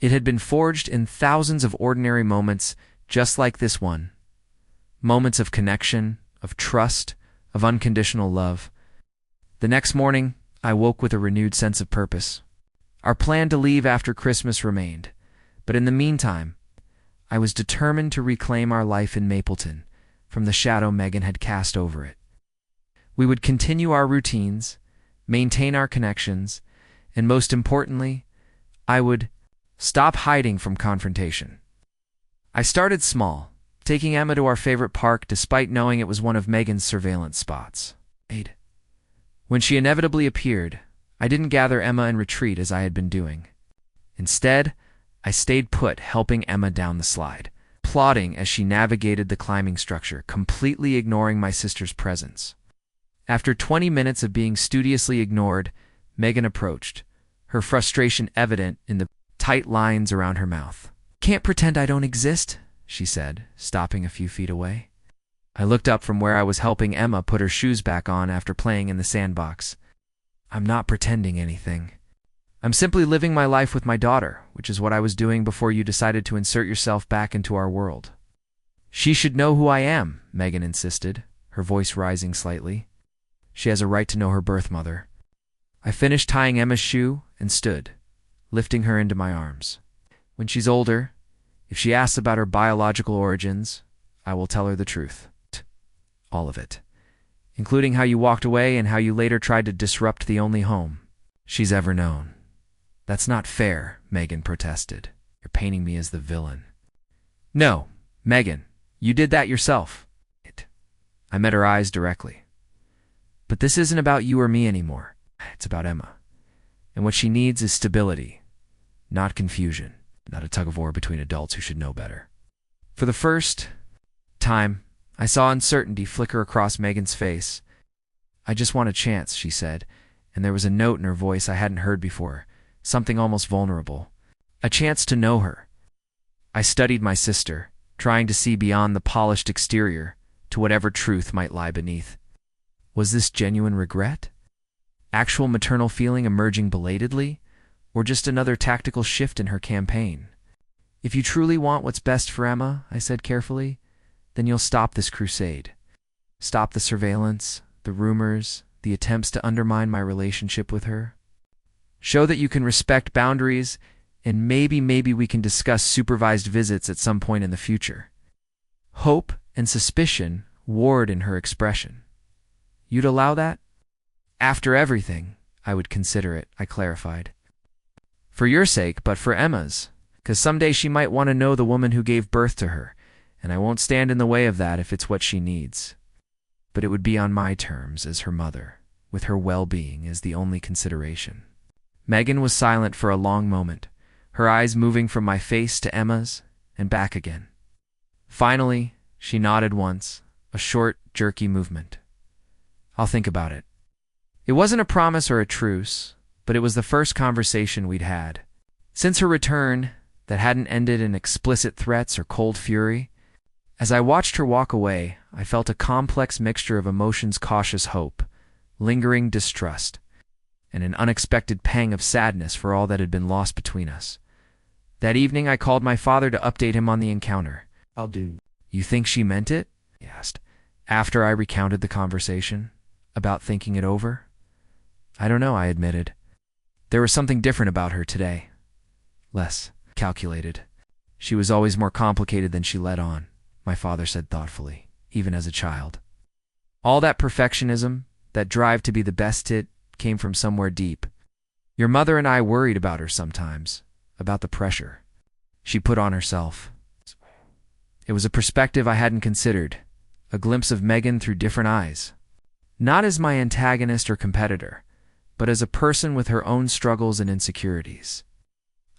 It had been forged in thousands of ordinary moments just like this one. Moments of connection, of trust, of unconditional love. The next morning, I woke with a renewed sense of purpose. Our plan to leave after Christmas remained, but in the meantime, I was determined to reclaim our life in Mapleton from the shadow Megan had cast over it. We would continue our routines, maintain our connections, and most importantly, I would stop hiding from confrontation. I started small, taking Emma to our favorite park despite knowing it was one of Megan's surveillance spots. When she inevitably appeared, I didn't gather Emma and retreat as I had been doing. Instead, I stayed put, helping Emma down the slide. applauding as she navigated the climbing structure, completely ignoring my sister's presence. After 20 minutes of being studiously ignored, Megan approached, her frustration evident in the tight lines around her mouth. "Can't pretend I don't exist," she said, stopping a few feet away. I looked up from where I was helping Emma put her shoes back on after playing in the sandbox. "I'm not pretending anything. I'm simply living my life with my daughter, which is what I was doing before you decided to insert yourself back into our world." "She should know who I am," Megan insisted, her voice rising slightly. "She has a right to know her birth mother." I finished tying Emma's shoe and stood, lifting her into my arms. "When she's older, if she asks about her biological origins, I will tell her the truth. All of it. Including how you walked away and how you later tried to disrupt the only home she's ever known." "That's not fair," Megan protested. "You're painting me as the villain." "No, Megan, you did that yourself." I met her eyes directly. "But this isn't about you or me anymore. It's about Emma. And what she needs is stability, not confusion, not a tug-of-war between adults who should know better." For the first time, I saw uncertainty flicker across Megan's face. "I just want a chance," she said, and there was a note in her voice I hadn't heard before, something almost vulnerable. A chance to know her. I studied my sister, trying to see beyond the polished exterior to whatever truth might lie beneath. Was this genuine regret? Actual maternal feeling emerging belatedly? Or just another tactical shift in her campaign? "If you truly want what's best for Emma," I said carefully, "then you'll stop this crusade. Stop the surveillance, the rumors, the attempts to undermine my relationship with her. Show that you can respect boundaries, and maybe we can discuss supervised visits at some point in the future." Hope and suspicion warred in her expression. "You'd allow that?" "After everything, I would consider it," I clarified. "For your sake, but for Emma's, because someday she might want to know the woman who gave birth to her, and I won't stand in the way of that if it's what she needs. But it would be on my terms as her mother, with her well-being as the only consideration." Megan was silent for a long moment, her eyes moving from my face to Emma's and back again. Finally, she nodded once, a short, jerky movement. "I'll think about it." It wasn't a promise or a truce, but it was the first conversation we'd had. Since her return, that hadn't ended in explicit threats or cold fury. As I watched her walk away, I felt a complex mixture of emotions: cautious hope, lingering distrust, and an unexpected pang of sadness for all that had been lost between us. That evening I called my father to update him on the encounter. "I'll do." "You think she meant it?" he asked, after I recounted the conversation, about thinking it over. "I don't know," I admitted. "There was something different about her today. Less calculated. She was always more complicated than she let on," my father said thoughtfully, "even as a child. All that perfectionism, that drive to be the best, it came from somewhere deep. Your mother and I worried about her sometimes, about the pressure she put on herself." It was a perspective I hadn't considered, a glimpse of Megan through different eyes. Not as my antagonist or competitor, but as a person with her own struggles and insecurities.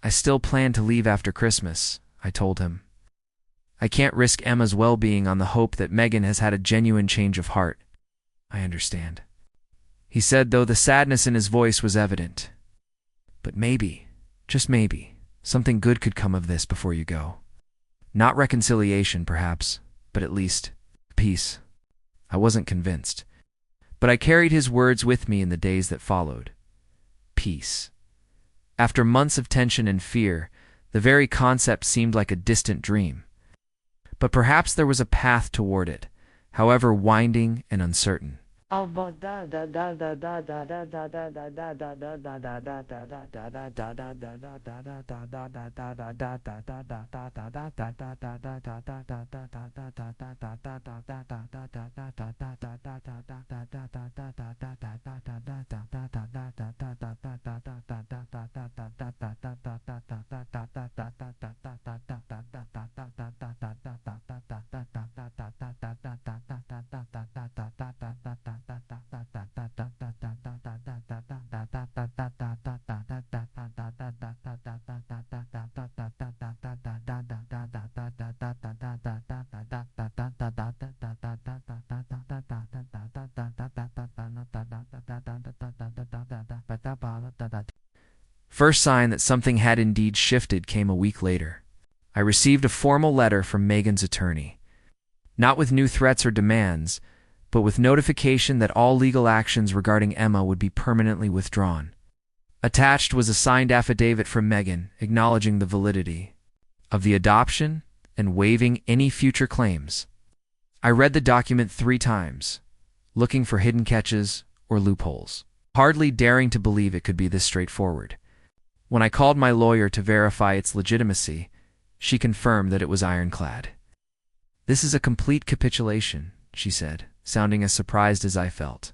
"I still plan to leave after Christmas," I told him. "I can't risk Emma's well-being on the hope that Megan has had a genuine change of heart." "I understand," he said, though the sadness in his voice was evident. "But maybe, just maybe, something good could come of this before you go. Not reconciliation, perhaps, but at least peace." I wasn't convinced, but I carried his words with me in the days that followed. Peace. After months of tension and fear, the very concept seemed like a distant dream. But perhaps there was a path toward it, however winding and uncertain. first sign that something had indeed shifted came a week later. I received a formal letter from Megan's attorney. Not with new threats or demands, but with notification that all legal actions regarding Emma would be permanently withdrawn. Attached was a signed affidavit from Megan acknowledging the validity of the adoption and waiving any future claims. I read the document 3 times, looking for hidden catches or loopholes, hardly daring to believe it could be this straightforward. When I called my lawyer to verify its legitimacy, she confirmed that it was ironclad. "This is a complete capitulation," she said, sounding as surprised as I felt.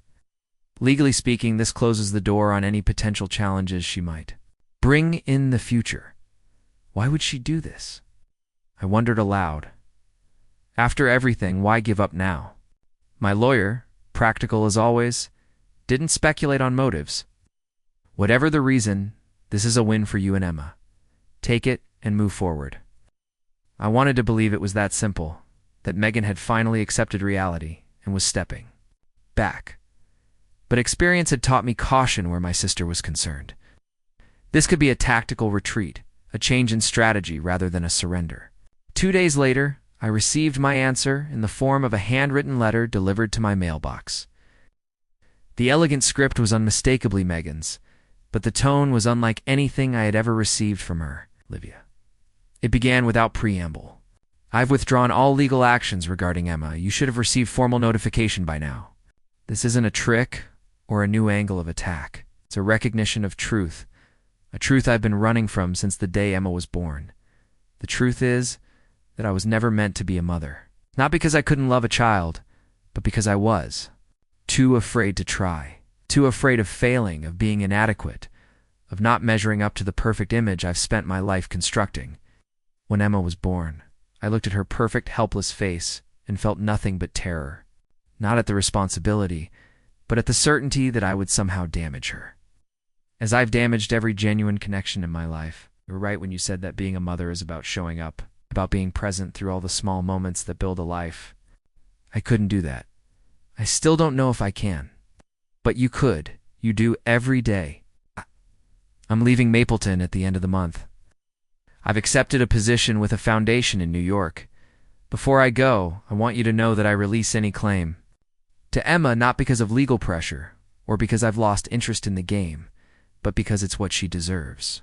"Legally speaking, this closes the door on any potential challenges she might bring in the future." Why would she do this? I wondered aloud. After everything, why give up now? My lawyer, practical as always, didn't speculate on motives. "Whatever the reason, this is a win for you and Emma. Take it and move forward." I wanted to believe it was that simple, that Megan had finally accepted reality and was stepping back. But experience had taught me caution where my sister was concerned. This could be a tactical retreat, a change in strategy rather than a surrender. 2 days later, I received my answer in the form of a handwritten letter delivered to my mailbox. The elegant script was unmistakably Megan's, but the tone was unlike anything I had ever received from her, Olivia. It began without preamble. "I've withdrawn all legal actions regarding Emma. You should have received formal notification by now. This isn't a trick or a new angle of attack. It's a recognition of truth, a truth I've been running from since the day Emma was born. The truth is that I was never meant to be a mother. Not because I couldn't love a child, but because I was. Too afraid to try. Too afraid of failing, of being inadequate, of not measuring up to the perfect image I've spent my life constructing. When Emma was born, I looked at her perfect, helpless face and felt nothing but terror. Not at the responsibility, but at the certainty that I would somehow damage her. As I've damaged every genuine connection in my life. You were right when you said that being a mother is about showing up, about being present through all the small moments that build a life. I couldn't do that. I still don't know if I can. But you could. You do every day. I'm leaving Mapleton at the end of the month. I've accepted a position with a foundation in New York. Before I go, I want you to know that I release any claim to Emma, not because of legal pressure or because I've lost interest in the game, but because it's what she deserves.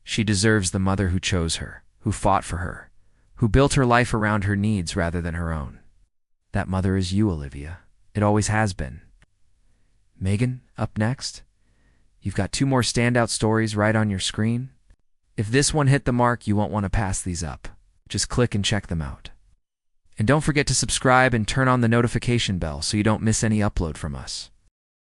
She deserves the mother who chose her, who fought for her, who built her life around her needs rather than her own. That mother is you, Olivia. It always has been. Megan, up next. You've got 2 more standout stories right on your screen. If this one hit the mark, you won't want to pass these up. Just click and check them out. And don't forget to subscribe and turn on the notification bell so you don't miss any upload from us.